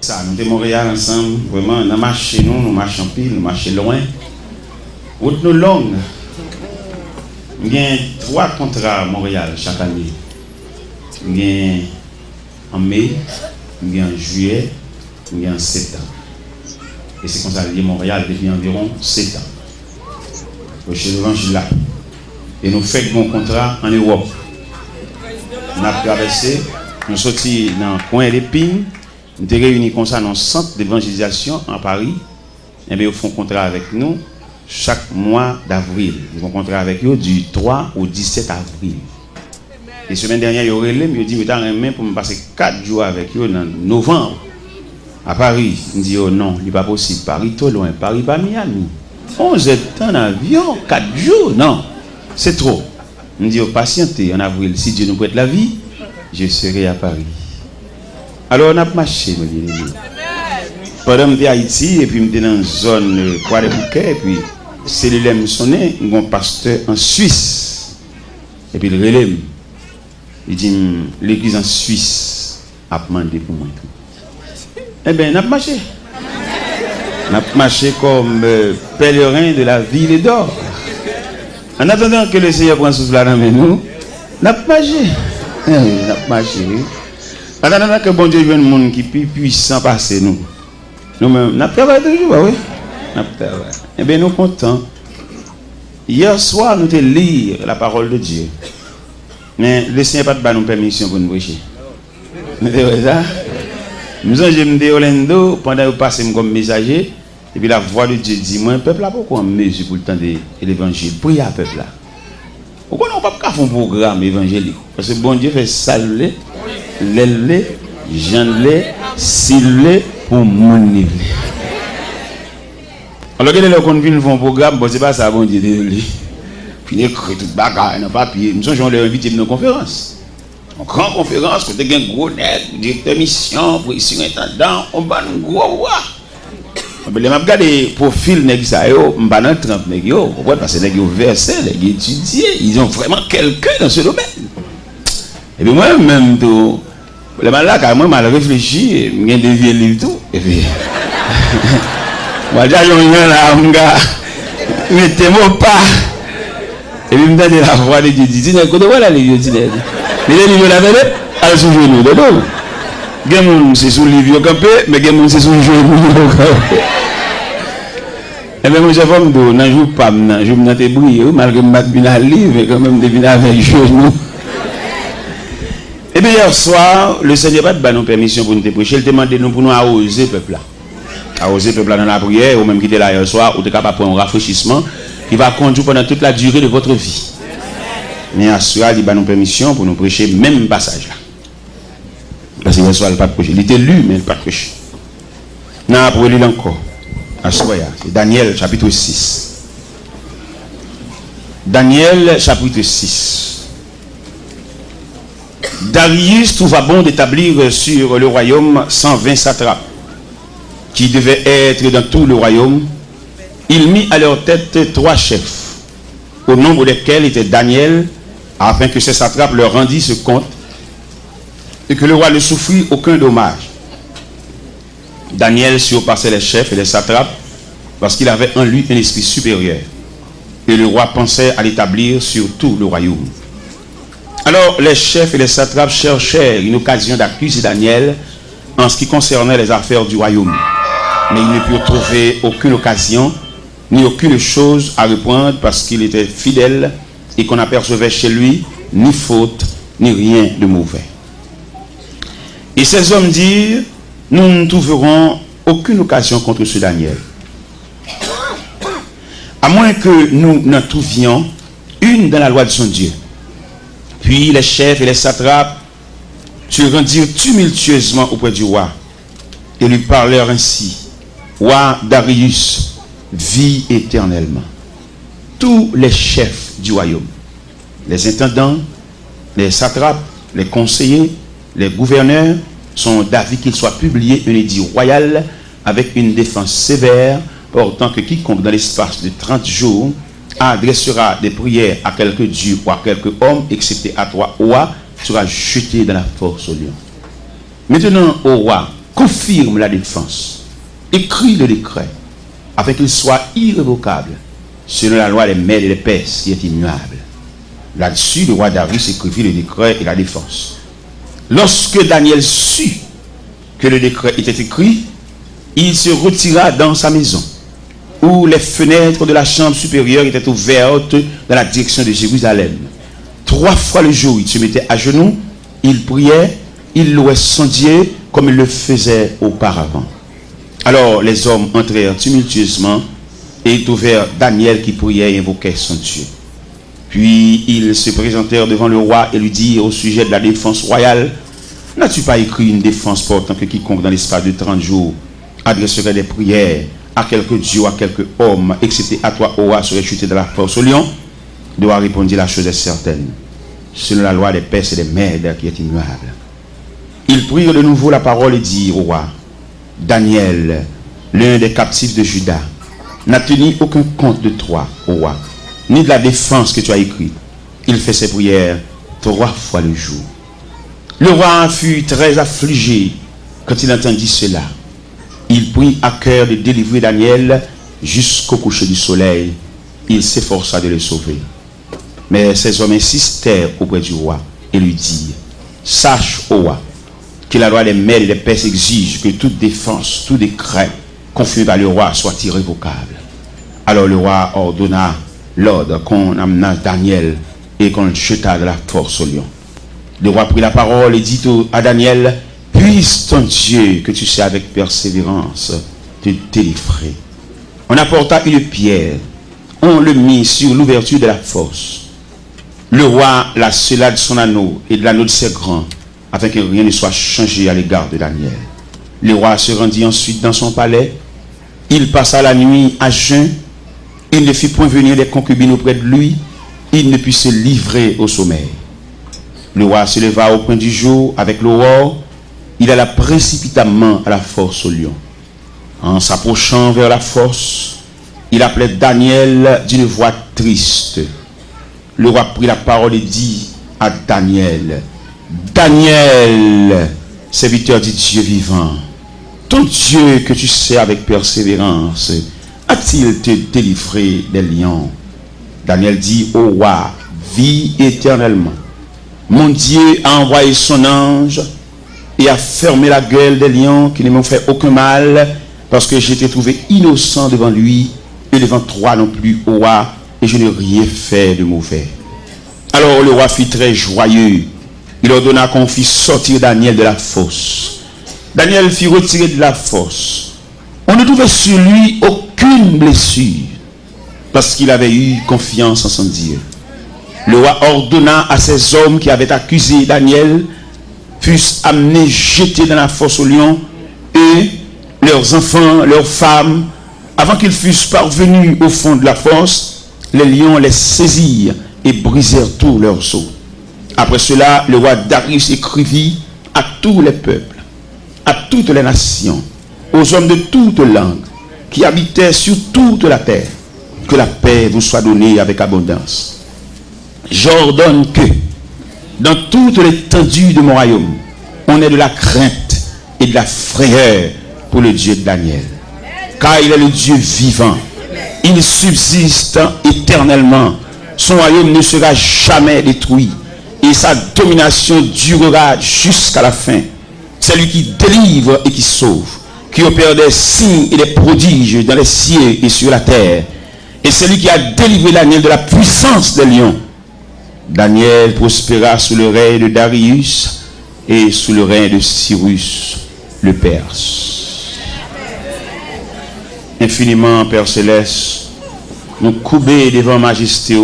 Ça, nous de Montréal ensemble, vraiment, nous marchons, nous marchons pile, nous marchons loin. Route nous longue. Il y a 3 contrats à Montréal chaque année. Il y a en mai, il y a en juillet, il y a en septembre. Et c'est comme ça que Montréal depuis environ 7 ans. Chez l'évangile là. Et nous faisons un contrat en Europe. Nous avons traversé, nous sommes sortis dans le coin d'Épine, nous sommes réunis comme ça dans le centre d'évangélisation en Paris. Et bien, ils font un contrat avec nous chaque mois d'avril. Ils font un contrat avec eux du 3 au 17 avril. Et la semaine dernière, ils ont relé, ils ont dit, mais t'as un pour me passer 4 jours avec eux dans novembre à Paris. Ils disent, oh non, il n'est pas possible. Paris, trop loin. Paris, pas Miami. 11 temps en avion, 4 jours, non. C'est trop. On dit, patientez en avril, si Dieu nous prête la vie, je serai à Paris. Alors on a marché, me dit. Pendant que j'étais à Haïti, et puis j'étais dans une zone Croix des Bouquets, et puis cellulaire me sonnait, un pasteur en Suisse. Et puis le relais, il dit, l'église en Suisse a demandé pour moi. Eh bien, on a marché. On a marché comme pèlerin de la ville d'or. En attendant que le Seigneur prenne souffle dans nous, on a marché. On a marché. En attendant que bon Dieu vienne un monde qui est plus puissant passer nous. Nous-mêmes, on a travaillé toujours, oui. On a travaillé. Eh bien, nous sommes contents. Hier soir, nous avons lu la parole de Dieu. Mais le Seigneur n'a pas de permission pour nous prêcher. Vous savez ça? Nous avons dit Orlando pendant que vous passez comme messager. Et puis la voix de Dieu dit, moi, peuple là, pourquoi on mesure pour le temps de l'évangile? Priez à peuple là. Pourquoi on ne peut pas faire un programme évangélique? Parce que bon Dieu fait saluer, l'élever, j'enlever, s'il pour mon niveau. Alors que les gens qui viennent faire un programme, bon, c'est pas ça, bon Dieu, désolé. Puis écrit tout bagarre dans papier. Nous sommes invités à nos conférences. En grande conférence, quand il y a un gros net, directeur de mission, pour ici, intendant, on va nous gros voir. Je regarde les profils de ça, je ne pas dans 30 parce que les versés, les étudiés, ils ont vraiment quelqu'un dans ce domaine. Et puis moi-même, le mal là, moi, mal réfléchi, je viens de vieux livres tout. Et puis, moi, j'ai un là, mon gars, mettez-moi pas. Et puis, je me donne la voix de Dieu, je dis, voilà les vieux, mais les livres là, elles sont genoux de l'eau. Quelqu'un c'est sous le livre campé, mais quelqu'un c'est sous le genou campé. Et bien, moi, j'ai fait un jour pas, un jour, je suis brillé, malgré que je suis livre, mais quand même, je suis avec le genou. Et bien, hier soir, le Seigneur n'a pas de permission pour nous prêcher. Il demande nous pour nous arroser le peuple là. Arroser le peuple là dans la prière, ou même quitter là hier soir, ou être capable de prendre un rafraîchissement qui va conduire pendant toute la durée de votre vie. Mais hier soir, il a nous permission pour nous prêcher même passage là. Parce que hier soir, il n'a pas prêché. Il était lu, mais il n'a pas prêché. Non, pour lire encore. C'est Daniel chapitre 6. Daniel chapitre 6. Darius trouva bon d'établir sur le royaume 120 satrapes qui devaient être dans tout le royaume. Il mit à leur tête 3 chefs, au nombre desquels était Daniel, afin que ces satrapes leur rendissent compte et que le roi ne souffrit aucun dommage. Daniel surpassait les chefs et les satrapes parce qu'il avait en lui un esprit supérieur. Et le roi pensait à l'établir sur tout le royaume. Alors les chefs et les satrapes cherchèrent une occasion d'accuser Daniel en ce qui concernait les affaires du royaume. Mais ils ne purent trouver aucune occasion, ni aucune chose à reprendre parce qu'il était fidèle et qu'on n'apercevait chez lui ni faute, ni rien de mauvais. Et ces hommes dirent, nous ne trouverons aucune occasion contre ce Daniel. À moins que nous n'en trouvions une dans la loi de son Dieu. Puis les chefs et les satrapes se rendirent tumultueusement auprès du roi et lui parlèrent ainsi. Roi Darius, vis éternellement. Tous les chefs du royaume, les intendants, les satrapes, les conseillers, les gouverneurs, sont d'avis qu'il soit publié un édit royal avec une défense sévère, portant que quiconque dans l'espace de 30 jours adressera des prières à quelque dieu ou à quelque homme, excepté à toi, roi, sera jeté dans la force au lion. Maintenant, au roi, confirme la défense, écrit le décret, afin qu'il soit irrévocable, selon la loi des maîtres et des Perses qui est immuable. Là-dessus, le roi Darius écrivit le décret et la défense. Lorsque Daniel sut que le décret était écrit, il se retira dans sa maison, où les fenêtres de la chambre supérieure étaient ouvertes dans la direction de Jérusalem. 3 fois le jour, il se mettait à genoux, il priait, il louait son Dieu comme il le faisait auparavant. Alors les hommes entrèrent tumultueusement et ils trouvèrent Daniel qui priait et invoquait son Dieu. Puis ils se présentèrent devant le roi et lui dirent au sujet de la défense royale: n'as-tu pas écrit une défense portant que quiconque dans l'espace de 30 jours adresserait des prières à quelque dieu, à quelque homme, excepté à toi, au roi, serait chuté de la force au lion? Le roi répondit: la chose est certaine, selon la loi des Perses et des Mèdes qui est immuable. Ils prirent de nouveau la parole et dirent au roi: Daniel, l'un des captifs de Juda, n'a tenu aucun compte de toi, au roi, ni de la défense que tu as écrite. Il fait ses prières 3 fois le jour. Le roi fut très affligé quand il entendit cela. Il prit à cœur de délivrer Daniel jusqu'au coucher du soleil. Il s'efforça de le sauver. Mais ces hommes insistèrent auprès du roi et lui dirent: sache, ô roi, que la loi des Mèdes et des Perses exige que toute défense, tout décret confirmé par le roi soit irrévocable. Alors le roi ordonna l'ordre qu'on amena Daniel et qu'on le jeta de la force au lion. Le roi prit la parole et dit à Daniel: puisse ton Dieu, que tu sais avec persévérance, te délivrer. On apporta une pierre, on le mit sur l'ouverture de la fosse. Le roi la scella de son anneau et de l'anneau de ses grands, afin que rien ne soit changé à l'égard de Daniel. Le roi se rendit ensuite dans son palais. Il passa la nuit à jeun. Il ne fit point venir des concubines auprès de lui. Il ne put se livrer au sommeil. Le roi se leva au point du jour avec l'aurore. Il alla précipitamment à la force au lion. En s'approchant vers la force, il appelait Daniel d'une voix triste. Le roi prit la parole et dit à Daniel: Daniel, serviteur du Dieu vivant, ton Dieu que tu sais avec persévérance, a-t-il te délivré des lions? Daniel dit au roi: vis éternellement. Mon Dieu a envoyé son ange et a fermé la gueule des lions qui ne m'ont fait aucun mal, parce que j'étais trouvé innocent devant lui et devant toi non plus, ô roi, et je n'ai rien fait de mauvais. Alors le roi fut très joyeux. Il ordonna qu'on fît sortir Daniel de la fosse. Daniel fut retiré de la fosse. On ne trouvait sur lui aucune blessure, parce qu'il avait eu confiance en son Dieu. Le roi ordonna à ces hommes qui avaient accusé Daniel fussent amenés, jetés dans la fosse aux lions, et leurs enfants, leurs femmes, avant qu'ils fussent parvenus au fond de la fosse, les lions les saisirent et brisèrent tous leurs os. Après cela, le roi Darius écrivit à tous les peuples, à toutes les nations, aux hommes de toutes langues qui habitaient sur toute la terre, que la paix vous soit donnée avec abondance. J'ordonne que, dans toute l'étendue de mon royaume, on ait de la crainte et de la frayeur pour le Dieu de Daniel. Car il est le Dieu vivant. Il subsiste éternellement. Son royaume ne sera jamais détruit. Et sa domination durera jusqu'à la fin. C'est lui qui délivre et qui sauve, qui opère des signes et des prodiges dans les cieux et sur la terre. Et c'est lui qui a délivré Daniel de la puissance des lions. Daniel prospéra sous le règne de Darius et sous le règne de Cyrus le Perse. Infiniment, Père Céleste, nous couper devant majesté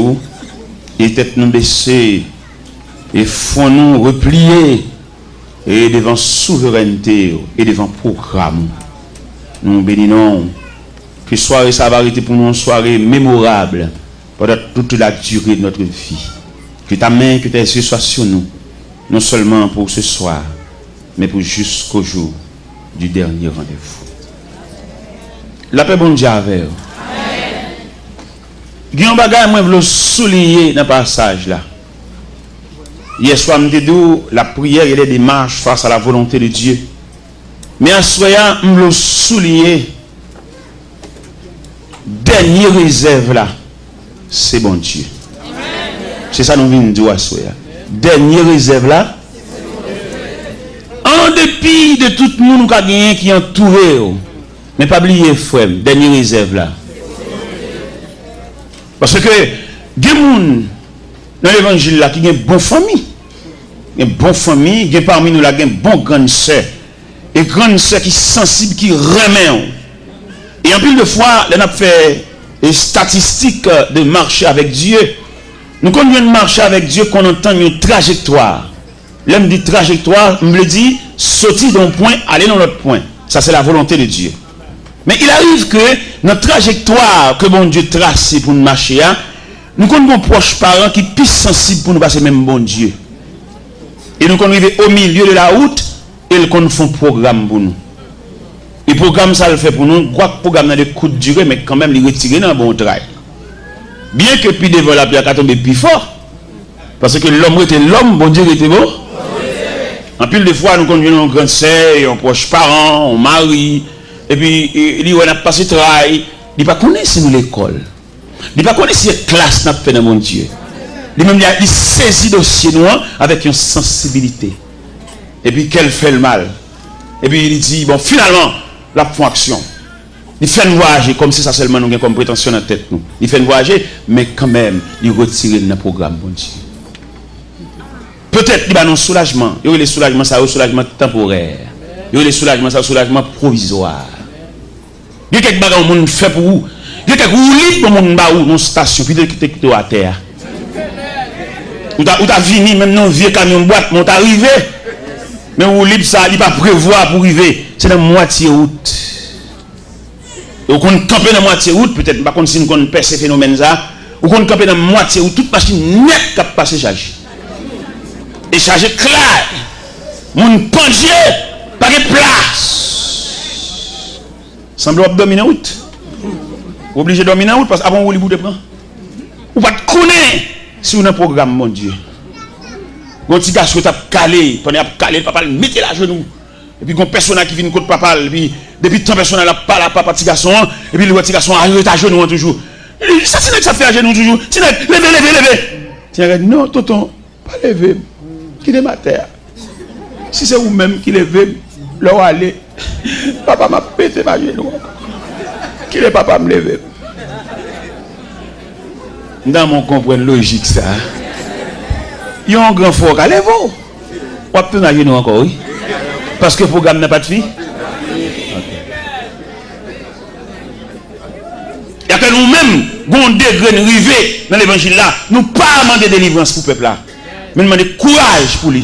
et tête nous baisser et font nous replier et devant souveraineté et devant programme. Nous bénissons que soirée ça va arrêter pour nous une soirée mémorable pendant toute la durée de notre vie. Que ta main, que tes yeux soient sur nous, non seulement pour ce soir, mais pour jusqu'au jour du dernier rendez-vous. La paix bon Dieu avec vous. Il y a un bagage que je veux souligner dans le passage là. Hier soir, je me dis la prière et les démarches face à la volonté de Dieu. Mais en soyant, je veux souligner, dernière réserve là, c'est bon Dieu. C'est ça que nous venons de dire à soi. Dernière réserve là, en dépit de tout le monde qui est entouré, mais pas oublier, frère, dernière réserve là. Parce que, il y a des gens dans l'évangile là qui ont une bonne famille. Une bonne famille, il y a parmi nous là, une bonne grande sœur. Et grande sœur qui est sensible, qui remet. Et en plus de fois, on a fait des statistiques de marcher avec Dieu. Nous, quand on marcher avec Dieu, qu'on entend une trajectoire. L'homme dit trajectoire, on me dit sortir d'un point, aller dans l'autre point. Ça, c'est la volonté de Dieu. Mais il arrive que notre trajectoire que bon Dieu trace pour nous marcher, nous connaissons nos proches parents qui sont plus sensibles pour nous passer même bon Dieu. Et nous arrivons au milieu de la route et ils font un programme pour nous. Et le programme, ça le fait pour nous. Quoi que le programme a des coups de durée, mais quand même, il retire dans un bon travail. Bien que puis devant la pierre, tomber plus fort. Parce que l'homme était l'homme, bon Dieu était bon. En plus de fois, nous conduisons un grand sœur, un proche parent, un mari. Et puis, il dit, on a passé le travail. Il ne pas connaître si nous l'école. Il ne pas connaître si la classe n'a fait dans mon Dieu. Il saisit le dossier noir avec une sensibilité. Et puis, qu'elle fait le mal. Et puis, il dit, bon, finalement, la font action. Il fait nous voyager comme si ça seulement nous avons comme prétention dans la tête. Nous. Il fait nous voyager, mais quand même, il retire dans le programme, bon Dieu. Peut-être qu'il y a un soulagement. Il y a le soulagement, ça, un soulagement temporaire. Il y a le soulagement, ça, un soulagement provisoire. Il y a quelques bagages que monde fait pour vous. Il y a quelques roulis pour monde dans une station, puis de quitter à terre. Ou t'as venu même dans un vieux camion de boîte, mais t'es arrivé. Mais vous libre ça, il pas prévoir pour arriver. C'est dans moitié route. Et vous campez dans moitié route, peut-être pas comme si nous perd ces phénomènes là. Vous campez dans moitié route, toute machine nette qui passe chargée. Et chargé clair. Mon pendier, pas de place. Semble dominer en route. Obligé de dominer en route parce qu'avant vous vous de prendre. Vous ne pouvez pas connaître si vous avez un programme, mon Dieu. Quand tu as calé, papa mettez la genou. Et puis, quand personne qui vient contre papa, et puis, depuis tant personne n'a pas la papa petit garçon, et puis le petit garçon arrive à genoux toujours. Ça, c'est que ça fait à genoux toujours. C'est levez. Tiens, non, tonton, pas lever. Qui est ma terre. Si c'est vous-même qui levez, là où aller, papa m'a pété ma genou. Qui est papa me lever. Dans mon comprendre logique, ça. Il y a un grand fort à lever. On va tenir à genoux encore, oui. Parce que le programme n'a pas de fille. Il y a que nous-mêmes, nous degré arrivé dans l'évangile là, nous pas demander délivrance pour le peuple là. Mais demander courage pour lui.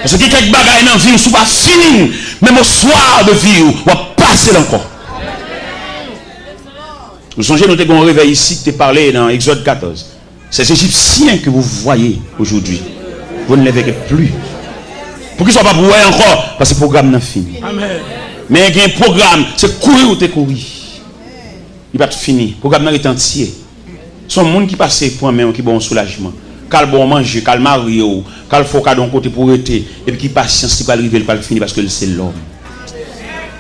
Parce que quelques bagages dans la vie, ne pas fini. Même au soir de vie, on va passer encore. Vous songez, nous avons un réveil ici qui est parlé dans Exode 14. Ces Égyptiens que vous voyez aujourd'hui, vous ne les verrez plus. Pour qu'ils ne soient pas pour encore, parce que le programme n'a fini. Amen. Mais il y a un programme, c'est courir ou te courir. Il va être fini. Le programme est entier. Ce sont les gens qui passent pour un même qui bon soulagement. Quand bon manger, quand marié, quand il faut qu'à d'un côté pour être, et puis qui patience, qui va arriver, il va finir parce que c'est l'homme.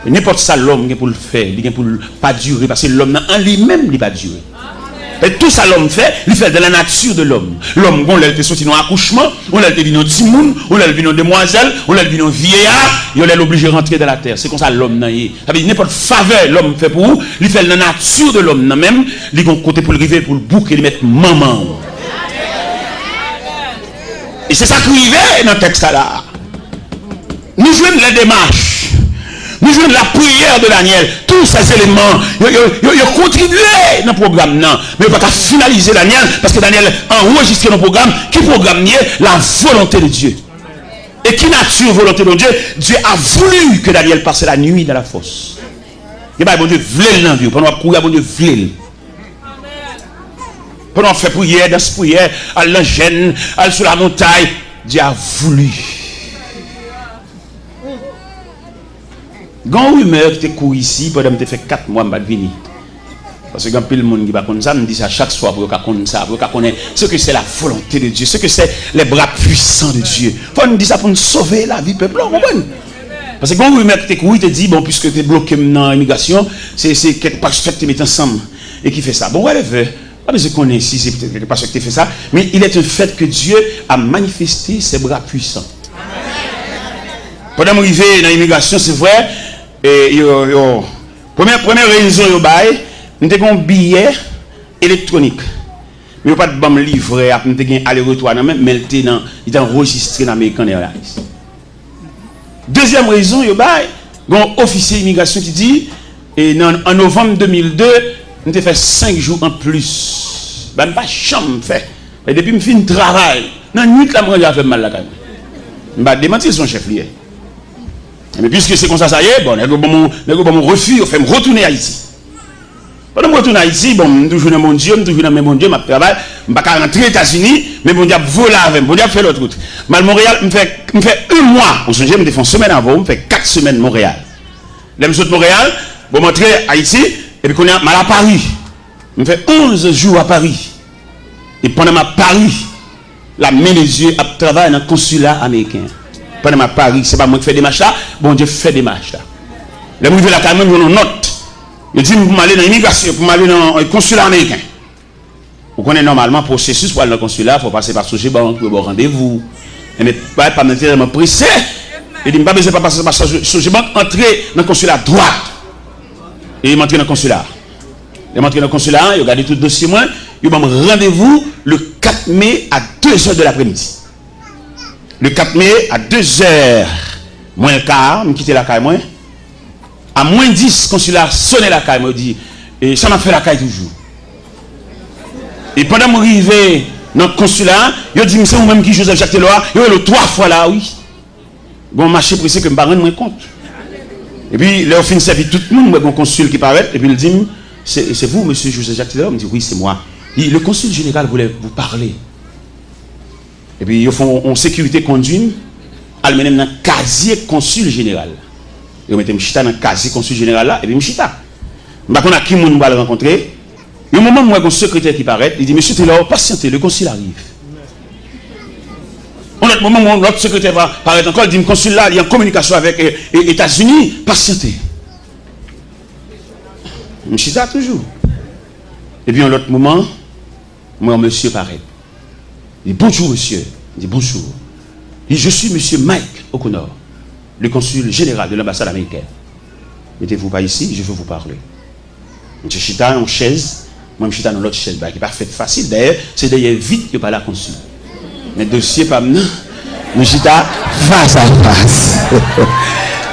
N'importe ça, l'homme, pour le faire, il ne peut pas durer, parce que l'homme en lui-même, il ne va pas durer. Et tout ça l'homme fait, il fait de la nature de l'homme. L'homme, on l'a sorti dans l'accouchement, on l'a vu dans Timoun, on l'a vu dans demoiselle, on l'a vu dans vieillard, et on l'a obligé de rentrer dans la terre. C'est comme ça l'homme n'a y. Ça veut dire n'importe faveur l'homme fait pour vous, il fait de la nature de l'homme même, il a un côté pour le river, pour le bouc et le mettre maman. Et c'est ça qui arrive dans le texte là. Nous jouons la démarche. Nous jouons la prière de Daniel. Tous ces éléments, ils ont contribué dans le programme. Non. Mais il ne faut pas finaliser Daniel parce que Daniel a enregistré dans le programme qui programme la volonté de Dieu. Et qui nature volonté de Dieu? Dieu a voulu que Daniel passe la nuit dans la fosse. Et bien, bon Dieu voulait dans la vie. Pendant qu'on courir, bon Dieu voulait. Pendant qu'on fait prière, dans ce prière, à l'engène, à sur la montagne, Dieu a voulu. Quand rumeur qui te court ici, pendant que tu fait 4 mois, je vais venir. Parce que quand le monde qui va connaître ça, me dit ça chaque soir pour connaître ça, pour connaître ce que c'est la volonté de Dieu, ce que c'est les bras puissants de Dieu. Il faut nous dire ça pour nous sauver la vie, peuple. Parce que quand vous mettez il te dit, bon, puisque tu es bloqué dans l'immigration, c'est quelque part que tu mets ensemble et qui fait ça. Bon, ouais, pas besoin de connaître si c'est peut-être quelque part que tu fait ça, mais il est un fait que Dieu a manifesté ses bras puissants. Pendant que je suis dans l'immigration, c'est vrai, première raison, nous avons un billet électronique. Mais pas de bon livret, nous avons un aller-retour, mais il est enregistré dans l'American Airlines. Deuxième raison, il y a un officier d'immigration qui dit, en novembre 2002, nous avons fait 5 jours en plus. Je n'ai pas de chambre fait. Et depuis que je finis le travail, dans la nuit, je fait mal la caméra. Je vais démentir son chef lié. Mais puisque c'est comme ça, ça y est, bon, mon refus, fait me retourner à Haïti. Pendant que je retourne à Haïti, bon, je suis toujours dans mon Dieu, je suis toujours dans mon Dieu, je travaille, je ne vais pas rentrer aux États-Unis, mais mon Dieu vole avec moi, mon Dieu fait l'autre route. Mal Montréal, je fais 1 mois, on se dit, je me fais une semaine avant, je fais 4 semaines Montréal. Là, je suis de Montréal, je rentre à Haïti, et puis quand je suis à Paris, je fais 11 jours à Paris. Et pendant ma Paris, la main des yeux, je travaille dans le consulat américain. Pendant ma Paris, ce n'est pas moi qui fais des marches là, bon Dieu fait des marches là. Là, je vais là quand même, je une note. Je dis pour m'aller dans l'immigration, pour m'aller dans le consulat américain. Vous connaissez normalement le processus pour aller dans le consulat, il faut passer par Soje Bank, pour rendez-vous. Mais pas nécessairement pressé. Il dit, je ne vais pas passer par Soje Bank, entrer dans le consulat droite. Et il m'entre dans le consulat. Il m'entre dans le consulat, il regarde tout le dossier, il m'a rendez-vous le 4 mai à 2h de l'après-midi. Le 4 mai à 2h moins le quart, je quitte la caille moins. À moins 10, consulat sonne la caille, me dit, et ça m'a fait la caille toujours. Et pendant que je suis arrivé dans le consulat, il dit, c'est vous-même qui Joseph Jacques Teloa, il est 3 fois là, oui. Bon, marché pressé que je ne me rends moins compte. Et puis, là, au fin de service, tout le monde, mon consul qui paraît, et puis il dit, c'est vous, monsieur Joseph Jacques Teloa? Il me dit, oui, c'est moi. Le consul général voulait vous parler. Et puis, ils font en sécurité conduite, ils me dans le casier consul général. Ils me mettent dans le casier consul général là, et puis je chita. Je ne sais pas qui on va le rencontrer. Et au moment où un secrétaire qui paraît, il dit, monsieur Taylor, patientez, le consul arrive. Au autre moment où l'autre secrétaire va paraître encore, il dit, le consul là, il est en communication avec les États-Unis, patientez. Je chita toujours. Et puis, à l'autre moment, moi, monsieur paraît. Il dit, bonjour, monsieur. Il dit, bonjour. Il dit, je suis monsieur Mike O'Connor, le consul général de l'ambassade américaine. Mettez-vous pas ici, je veux vous parler. Je suis en chaise, moi je suis dans l'autre chaise, qui n'est pas fait facile. D'ailleurs, c'est d'ailleurs vite que par la consul. Mais dossier pas maintenant, je suis face à face.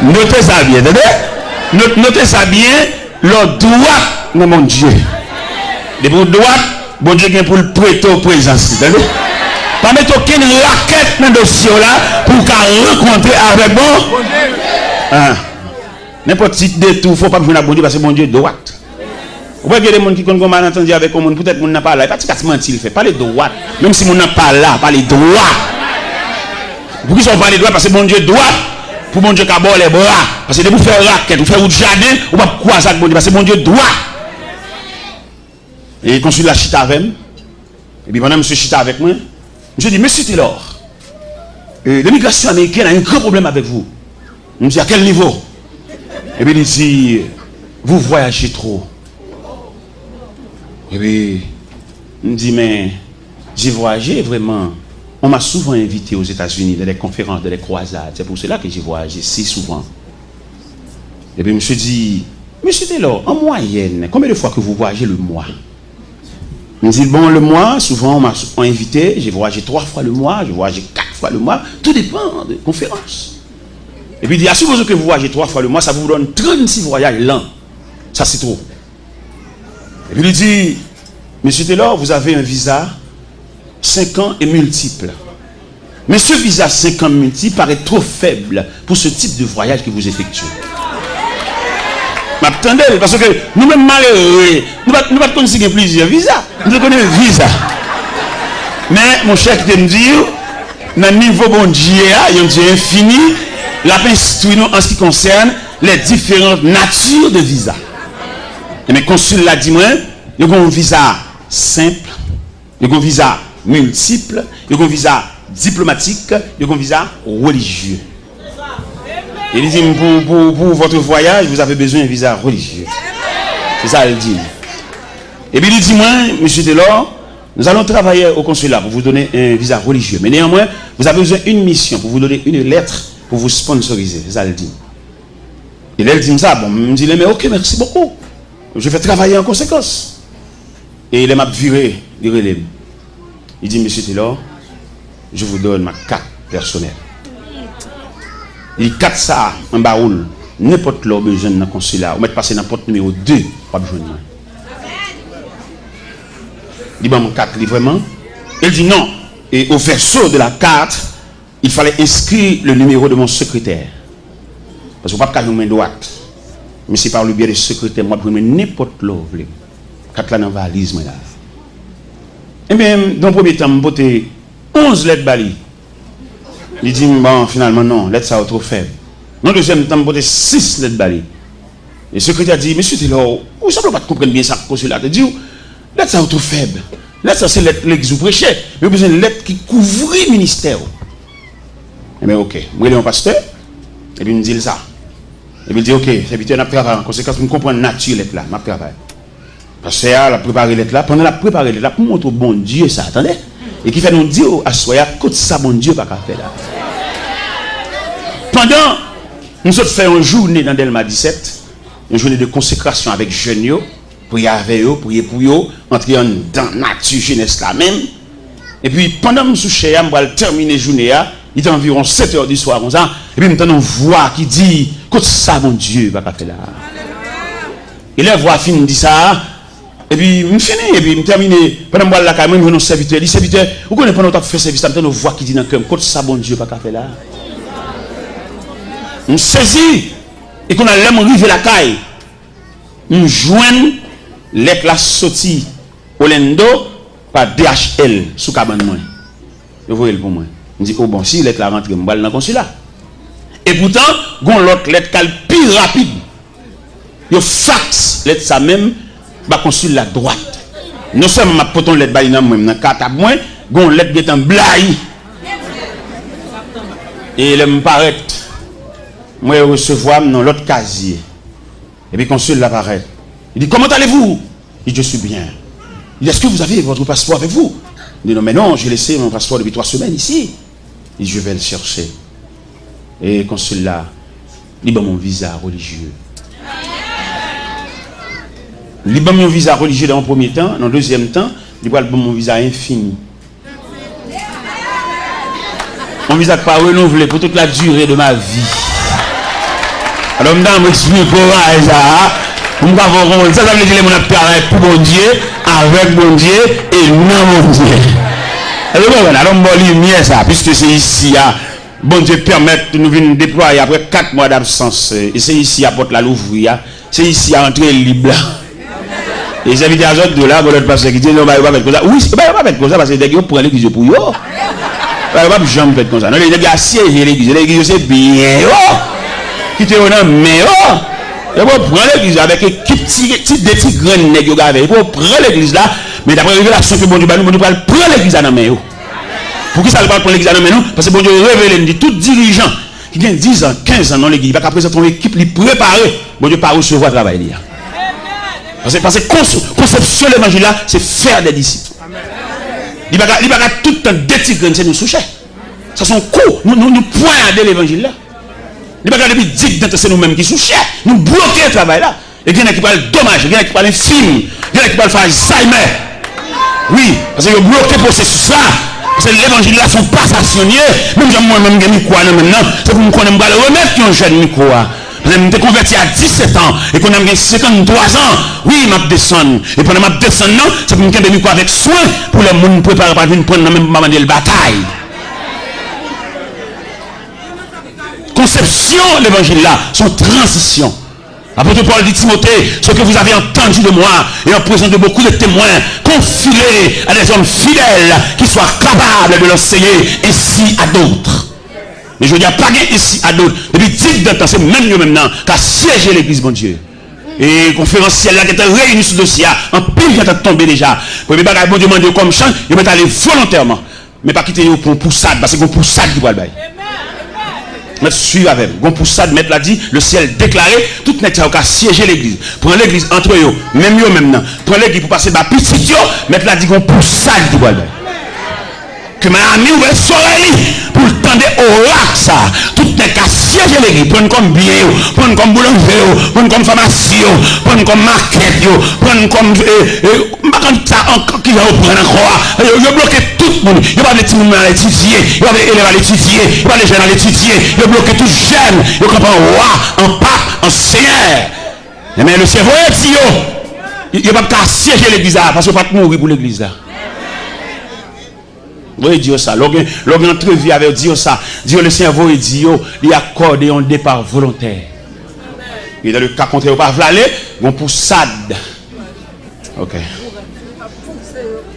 Notez ça bien, notez ça bien, le droit de mon Dieu. Et pour le droit, bon Dieu vient pour le prêter au présence. Pas mettre aucune raquette dans le dossier là pour qu'elle rencontre avec bon. N'importe qui détour, il ne faut pas que je ne bon Dieu parce que mon Dieu est droite. Vous voyez des gens qui ont malentendu avec le monde, peut-être que n'a pas là. Il n'y a pas de mentir, il fait parler droite. Même si mon n'a pas là, parler droit. Pourquoi ils sont parlés droit? Parce que mon Dieu est droit. Pour mon Dieu qui a les bras. Parce que vous faites raquette, vous faites route jardin, vous ne pouvez pas croiser avec mon Dieu parce que mon Dieu est droit. Et le consul la chita avec moi. Et puis pendant que monsieur chita avec moi, je dis, monsieur Taylor, l'immigration américaine a un grand problème avec vous. Je me dis, à quel niveau? Et puis il dit, vous voyagez trop. Et puis, il me dit, mais j'ai voyagé vraiment. On m'a souvent invité aux États-Unis dans des conférences, dans des croisades. C'est pour cela que j'ai voyagé si souvent. Et puis, je me suis dit, monsieur Taylor, en moyenne, combien de fois que vous voyagez le mois? Il me dit, bon, le mois, souvent, on m'a invité, j'ai voyagé 3 fois le mois, j'ai voyagé 4 fois le mois. Tout dépend des conférences. Et puis, il dit, à supposer que vous voyagez 3 fois le mois, ça vous donne 36 voyages l'an. Ça, c'est trop. Et puis il dit, monsieur Taylor, vous avez un visa 5 ans et multiple. Mais ce visa 5 ans multiple paraît trop faible pour ce type de voyage que vous effectuez. M'attendez, parce que nous-mêmes malheureux, nous ne pas connaître plusieurs visas. Nous connaissons un visa. Mais mon cher qui me dit, dans le niveau bon Dieu, il y a un Dieu infini, la instruit nous en ce qui concerne les différentes natures de visa. Et mes consuls l'a dit moi, il y a un visa simple, il y a un visa multiple, il y a un visa diplomatique, il y a un visa religieux. Il dit, pour votre voyage, vous avez besoin d'un visa religieux. C'est ça, il dit. Et puis il dit, moi, monsieur Delors, nous allons travailler au consulat pour vous donner un visa religieux. Mais néanmoins, vous avez besoin d'une mission pour vous donner une lettre pour vous sponsoriser. C'est ça, il dit. Et là, il dit ça. Bon, il me dit, mais ok, merci beaucoup. Je vais travailler en conséquence. Et il m'a viré, il relève. Il dit, monsieur Delors, je vous donne ma carte personnelle. Il carte ça en baoul. N'importe là, besoin dans le consulat. Vous mettez passer dans le porte numéro 2, pas besoin de moi. Il dit, mon carte, vraiment. Il dit non. Et au verso de la carte, il fallait inscrire le numéro de mon secrétaire. Parce que vous ne pouvez pas nous main droite. Mais c'est par le biais du secrétaire, moi, je peux n'importe là. Carte là dans la valise. Et bien, dans le premier temps, je vais 11 lettres bali. Il dit, bon, finalement, non, lettres ça trop faible. Dans le deuxième temps, je vais 6 lettres bali. Et le secrétaire dit, monsieur Taylor, vous ne savez pas comprendre bien ça, consulat. Il dit, lettres ça trop faible. Lettres ça, c'est lettres que vous prêchez. Mais vous avez besoin de lettres qui couvrent le ministère. Et bien, ok. Moi, je suis un pasteur. Et puis, il me dit ça. Et puis, il dit, ok, c'est vite, on a préparé. En conséquence, pour comprendre la nature de lettre là, je préparé. Parce que a préparé lettre là, pendant la préparé lettre là, pour montrer au bon Dieu ça, attendez. Et qui fait nous dire à soya, côté ça, bon Dieu, pas qu'à faire là. Pendant, nous autres faisons une journée dans Delma 17, une journée de consécration avec jeunes, prier avec eux, prier pour eux, entrer dans la nature jeunesse là même. Et puis, pendant que nous sommes on va terminer la journée, il est environ 7h du soir, comme ça, et puis, nous avons une voix qui dit, côté ça, mon Dieu, pas qu'à faire là. Et la voix fin dit ça, et puis, je finis, et puis, je termine, pendant que je suis là, je suis un serviteur, il dit, serviteur, vous connaissez pendant que je fais service, je une voix qui dit dans le cœur, côté ça, mon Dieu, pas qu'à faire là. Je saisis, et qu'on a l'aime arriver la caille, je joigne l'être la sortie au Lendo par DHL sous cabane moi. Vous voyez pour moi. Je dis, oh bon, si l'être la rentre, je vais dans le consulat. Et pourtant, gon l'autre lettre qui est plus rapide. Yo fax lettre ça même, bah consulat droite. Non seulement ma poton lettre baïna même dans carte à moi, gon lettre qui est en blaye. Et il me paraît, moi je recevoir dans l'autre casier. Et puis consul l'apparaît. Il dit, comment allez-vous? Il dit, je suis bien. Il dit, est-ce que vous avez votre passeport avec vous? Il dit, non, mais non, j'ai laissé mon passeport depuis 3 semaines ici. Il dit, je vais le chercher. Et le consul là, il dit, mon visa religieux. Il dit, mon visa religieux dans le premier temps. Dans le deuxième temps, il dit, mon visa infini. Mon visa pas renouvelé pour toute la durée de ma vie. Alors, madame, explique courage, ça veut dire que mon travail pour bon Dieu, avec bon Dieu et non mon Dieu. Alors, bon lumière, ça, puisque c'est ici, bon Dieu permet de nous venir déployer après 4 mois d'absence. Et c'est ici à porte la l'ouvrir, c'est ici à entrer libre. Et les invités à autres de là, l'autre pasteur qui dit, non, il va pas mettre comme ça. Oui, il va pas mettre comme ça parce que les gens prennent l'église pour eux. Il va pas jamais faire comme ça. Non, les gens assiégent l'église, c'est bien. Qui te honnête, mais il faut prendre l'église avec des petits grains de nègres. Il faut prendre l'église là, mais d'après la révélation que bon Dieu va nous prendre l'église dans main. Pour qui ça ne va pas prendre l'église dans main? Parce que bon Dieu révèle, dit tout dirigeant qui a 10 ans, 15 ans dans l'église, il va présenter une équipe préparée. Bon Dieu pas recevoir le travail. Parce que conception de l'évangile là, c'est faire des disciples. Il va tout le temps des petits grains, c'est nous soucher. Ça sont courts, nous poignardons l'évangile là. Il n'y a pas de dire que c'est nous-mêmes qui sont chers. Nous bloquons le travail là. Et il y en a qui parlent dommage, il y en a qui parlent infime, il y en a qui parlent Alzheimer. Oui, parce qu'ils ont bloqué le processus là. Parce que l'évangile là sont pas stationnés. Même moi-même, je suis maintenant. C'est pour me connaître, je vais remettre un jeune micro. Je me suis converti à 17 ans et qu'on a 53 ans. Oui, je descends. Et pendant que je descends, c'est pour me faire micro avec soin pour les gens préparer pour venir prendre même la bataille. Conception de l'évangile là, son transition. Apôtre Paul dit Timothée, ce que vous avez entendu de moi et en présence de beaucoup de témoins, confie-les à des hommes fidèles qui soient capables de l'enseigner ainsi à d'autres. Mais je dis pas ici à d'autres. Depuis 10 ans, c'est même nous maintenant qu'à siéger l'église, mon Dieu. Et conférenciel là qui était réuni sur le dossier, en pile qui est tombé déjà. Pour les bagages, bon Dieu demande comme chant, ils vont aller volontairement. Mais pas quitter pour poussade, parce que pour poussade qui va le bail. Mettre suivre avec. Gon pour ça de mettre là dit le ciel déclaré, tout net a siéger l'église. Prends l'église entre eux, même yo même nan. Prends l'église pour passer ba petit yo, mettre là dit gon pour ça du bois. Que ma ami ouvert soleil pour tendre oracle ça. Tout n'est qu'à siéger l'église. Prendre comme bien, prendre comme boulanger, prendre comme pharmacie, prendre comme market, prendre comme ça encore qui va prendre encore. Il bloqué tout le monde. Il va les petits à l'étudier, il va les élèves à l'étudier, il va les jeunes à l'étudier, il bloqué tout jeune, il comprend roi, en pape, en seigneur. Mais le cerveau est petit, il va pas siéger l'église parce qu'il va pas mourir pour l'église là. Oui, Dieu ça. Lorsqu'on entrevue avec Dieu ça, Dieu le cerveau et Dieu, il accorde un départ volontaire. Et dans le cas contraire, pas aller, on pour SAD. Ok.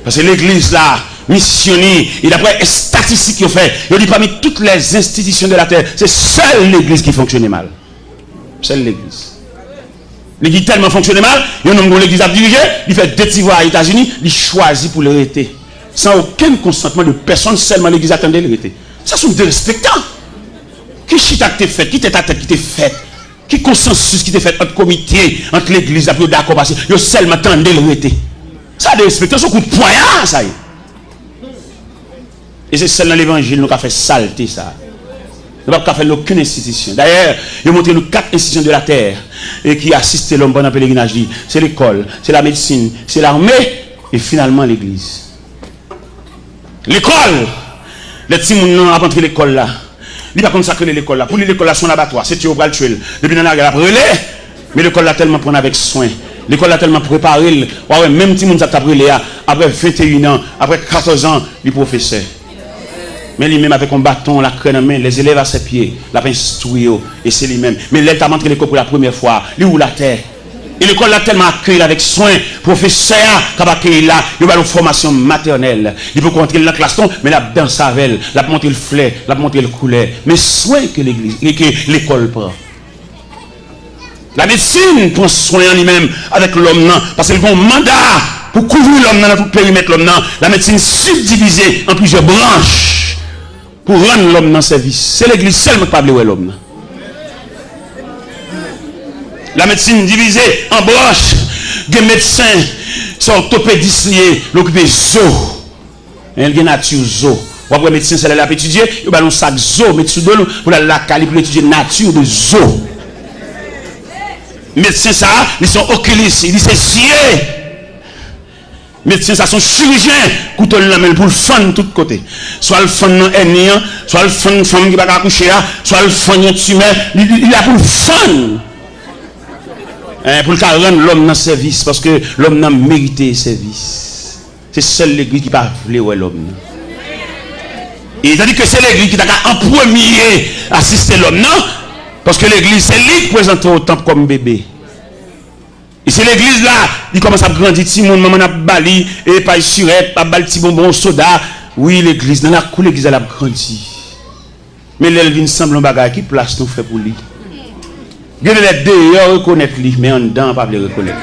Parce que l'église là, missionnaire, et d'après les statistiques qu'il fait, il dit parmi toutes les institutions de la terre, c'est seule l'église qui fonctionne mal. Seule l'église. L'église tellement fonctionne mal, il y a un homme dont l'église a dirigé, il fait deux petits voix aux États-Unis, il choisit pour l'arrêter. Sans aucun consentement de personne, seulement l'église attendait l'arrêter. Ça sont des respectants. Qui chita qui t'est fait, qui t'est ta tête qui t'est fait, qui consensus qui t'est fait entre comité, entre l'église, après d'accord, parce que vous seulement attendez l'arrêter. Ça des respectants, c'est un coup de poignard, ça y est. Et c'est seulement l'évangile nous qui a fait saleté ça. Nous n'avons pas fait aucune institution. D'ailleurs, il a montré nous 4 institutions de la terre et qui assistent l'homme pendant le pèlerinage. C'est l'école, c'est la médecine, c'est l'armée et finalement l'église. L'école, les petits gens ont rentré l'école là. Il va consacrer l'école là. Pour l'école là, son abattoir, c'est tu vas le tuer. Depuis dans la relais, mais l'école là tellement prendre avec soin. L'école là tellement préparé. Ouais, même petit monde ça t'a brûlé après 21 ans, après 14 ans, les professeurs. Mais lui-même avec un bâton, la crème en main, les élèves à ses pieds, la instruit et c'est lui-même. Mais là, il a montré l'école pour la première fois. Lui ou la terre. Et l'école l'a tellement accueilli avec soin. Professeur qui a accueilli là, il a une formation maternelle. Il peut rentrer dans la classe, mais la danse avec elle, la monter le fleur, la monter le couleur. Mais soin que l'église, que l'école prend. La médecine prend soin en lui-même avec l'homme, parce qu'il a un mandat pour couvrir l'homme dans tout le périmètre l'homme. La médecine subdivisée en plusieurs branches pour rendre l'homme dans service. C'est l'église seulement qui parle de l'homme. La médecine divisée en branches. Des médecins sont orthopédistes liés, l'occupé zo. Il y a nature zo. Après médecin, c'est là pour étudier, il y a un sac zo, médecin pour la cali pour étudier nature de zo. Médecins ça, ils sont oculistes, ils disent c'est médecins ça sont chirurgiens, couteau la main pour le fan de tous côtés. Soit le fan dans ennemi, soit le fan femme qui va accoucher, soit le fan tumeur, il a pour le fan. Pour le rendre l'homme dans le service, parce que l'homme n'a mérité le service. C'est seule l'église qui va vouloir l'homme. Et il a dit que c'est l'église qui a en premier assisté l'homme, non? Parce que l'église, c'est lui qui présente au temple comme bébé. Et c'est l'église là, il commence à grandir, petit monde, maman a bali, et pas surette, pas bal petit bonbon, soda. Oui, l'église, dans la cour, l'église, elle a grandi. Mais elle vient semble un bagage qui place nous fait pour lui. Il y a les deux, reconnaître lui, mais en dedans, pas le reconnaître.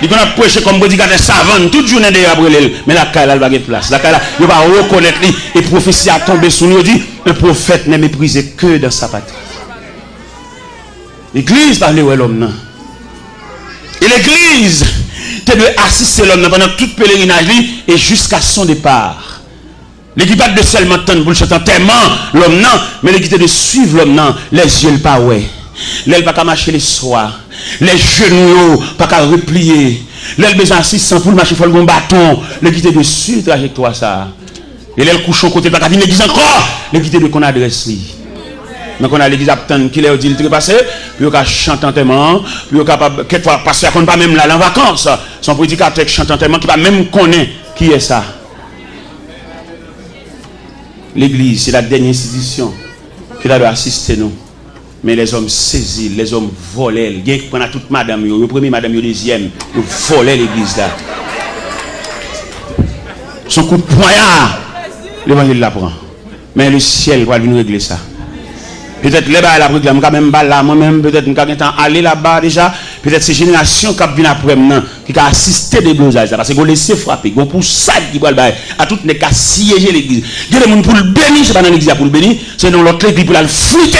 Il a prêché comme bodyguard savant, toute journée de Gabriel, mais la caille, elle va gagner place. La caille, il va reconnaître lui, et prophétie a tombé sur nous, dit, un prophète n'est méprisé que dans sa patrie. L'église parle de l'homme. Et l'église, tu dois assister l'homme pendant tout pèlerinage et jusqu'à son départ. L'église pas de seulement attendre pour le chanter tellement l'homme non, mais l'église de suivre l'homme non, les yeux le pas ouais. L'aile pas qu'à marcher les soirs, les genoux pas qu'à replier, l'aile besoin assistant pour marcher faut le bon bâton, l'église de suivre trajectoire ça. Et l'aile couche au côté pas qu'à venir l'église encore, l'église de qu'on adresse lui. Donc on a l'église attend qu'il ait dit le trépassé, puis on a chanté tellement, puis on capable quelquefois passer à qu'on pas même là en vacances, son prédicateur qui chante tellement qui pas même connaît qui est ça. L'église, c'est la dernière institution qui doit assister nous. Mais les hommes saisis, les hommes volés, ils prennent toute madame, le premier madame, le deuxième, ils volent l'église là. Son coup de poignard, l'évangile l'apprend. Mais le ciel va venir régler ça. Peut-être les bas la proclame quand même là moi-même peut-être nous avons temps aller là-bas déjà peut-être ces générations qui viennent après maintenant qui a assisté des blosages parce que vous laissez frapper vous pour ça qui va à toutes les cas siéger l'église il y a des gens pour le bénir c'est pas dans l'église pour le bénir c'est dans l'autre église pour la flûter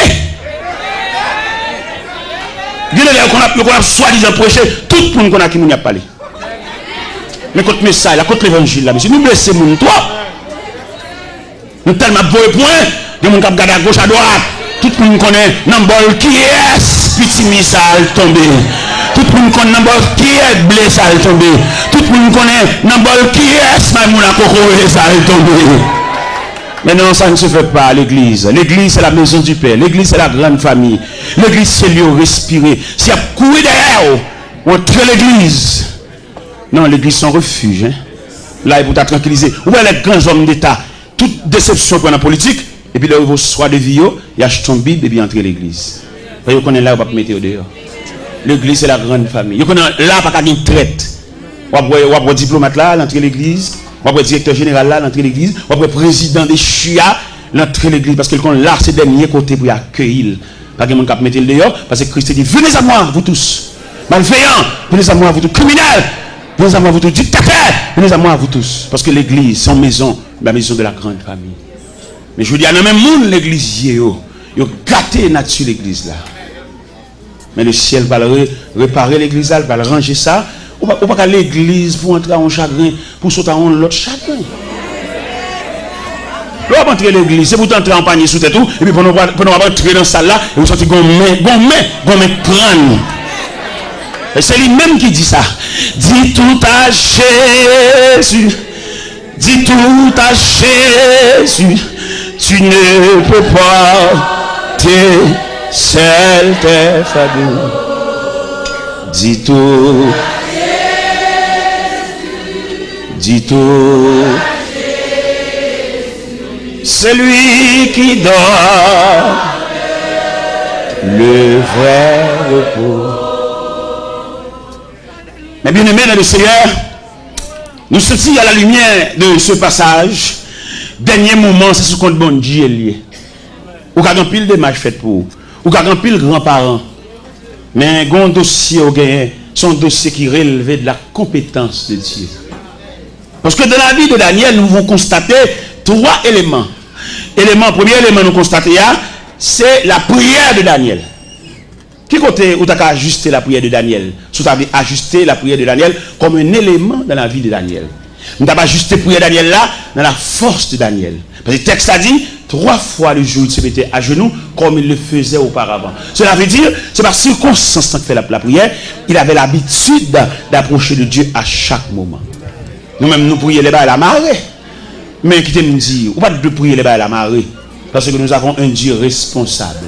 il y a des gens qu'on a soi-disant prêché tout le monde qu'on a qui nous a parlé mais contre le message contre l'évangile là monsieur nous blessons mon toi nous tellement beau point des gens qui regardent à gauche à droite tout le monde connaît Nambol qui est petit missile tombé. Tout le monde connaît Nambol qui est blessé tombé. Tout le monde connaît Nambol qui est Maïmouna Koko tombé. Mais non, ça ne se fait pas à l'église. L'église c'est la maison du Père. L'église c'est la grande famille. L'église c'est lieu respirer. Si y a courir derrière, on entre l'église. Non, l'église c'est un refuge. Hein? Là, il faut tranquilliser. Où est les grands hommes d'État? Toute déception qu'on a politique. Et puis là, vous soit de vie, il achète son Bible et puis entre l'église. Vous connaissez là, vous ne pouvez pas mettre au dehors. L'église, c'est la grande famille. Vous connaissez là, pas qu'à une traite. Vous avez diplomate là, l'entrée l'église. Vous avez directeur général là, l'entrée l'église. Vous avez président des chia, l'entrée l'église. Parce que là, c'est le dernier côté pour accueillir. Pas que mon cap mettre le dehors. Parce que Christ dit venez à moi, vous tous. Malveillants, venez à moi, vous tous. Criminels, venez à moi, vous tous. Dictateurs, venez à moi, vous tous. Parce que l'église, c'est la maison de la grande famille. Mais je vous dis, il y a même monde l'église, il a gâté nature l'église là. Mais le ciel va réparer l'église là, il va ranger ça. Ou pas l'église pour entrer en chagrin, pour sauter en l'autre chagrin. Vous va entrer l'église, c'est pour entrer en panier sous tête tout, et puis pour nous entrer dans ça là, et vous sentez gommé crâne. Et c'est lui-même qui dit ça. Dis tout à Jésus. Dis tout à Jésus. Tu ne peux pas te seul tes fardeaux. Dis tout. Dis tout. Celui qui donne le vrai repos. Mais bien aimé dans le Seigneur, nous sommes à la lumière de ce passage. Dernier moment, c'est ce qu'on bon Dieu est lié. Ou qu'à pile de matchs fait pour ou qu'à pile grands-parents. Mais un dossier au gain, son dossier qui relevait de la compétence de Dieu. Parce que dans la vie de Daniel, nous pouvons constater 3 éléments. Premier élément nous constater, c'est la prière de Daniel. Qui côté où tu as ajusté la prière de Daniel? Si tu as ajusté la prière de Daniel comme un élément dans la vie de Daniel. Nous avons ajusté la prière de Daniel là, dans la force de Daniel. Parce que le texte a dit, 3 fois le jour il se mettait à genoux comme il le faisait auparavant. Cela veut dire, c'est par circonstance qu'il fait la prière, il avait l'habitude d'approcher de Dieu à chaque moment. Nous-mêmes, nous prions les bas à la marée. Mais qui te me dit, ou pas de prier les bas à la marée, parce que nous avons un Dieu responsable.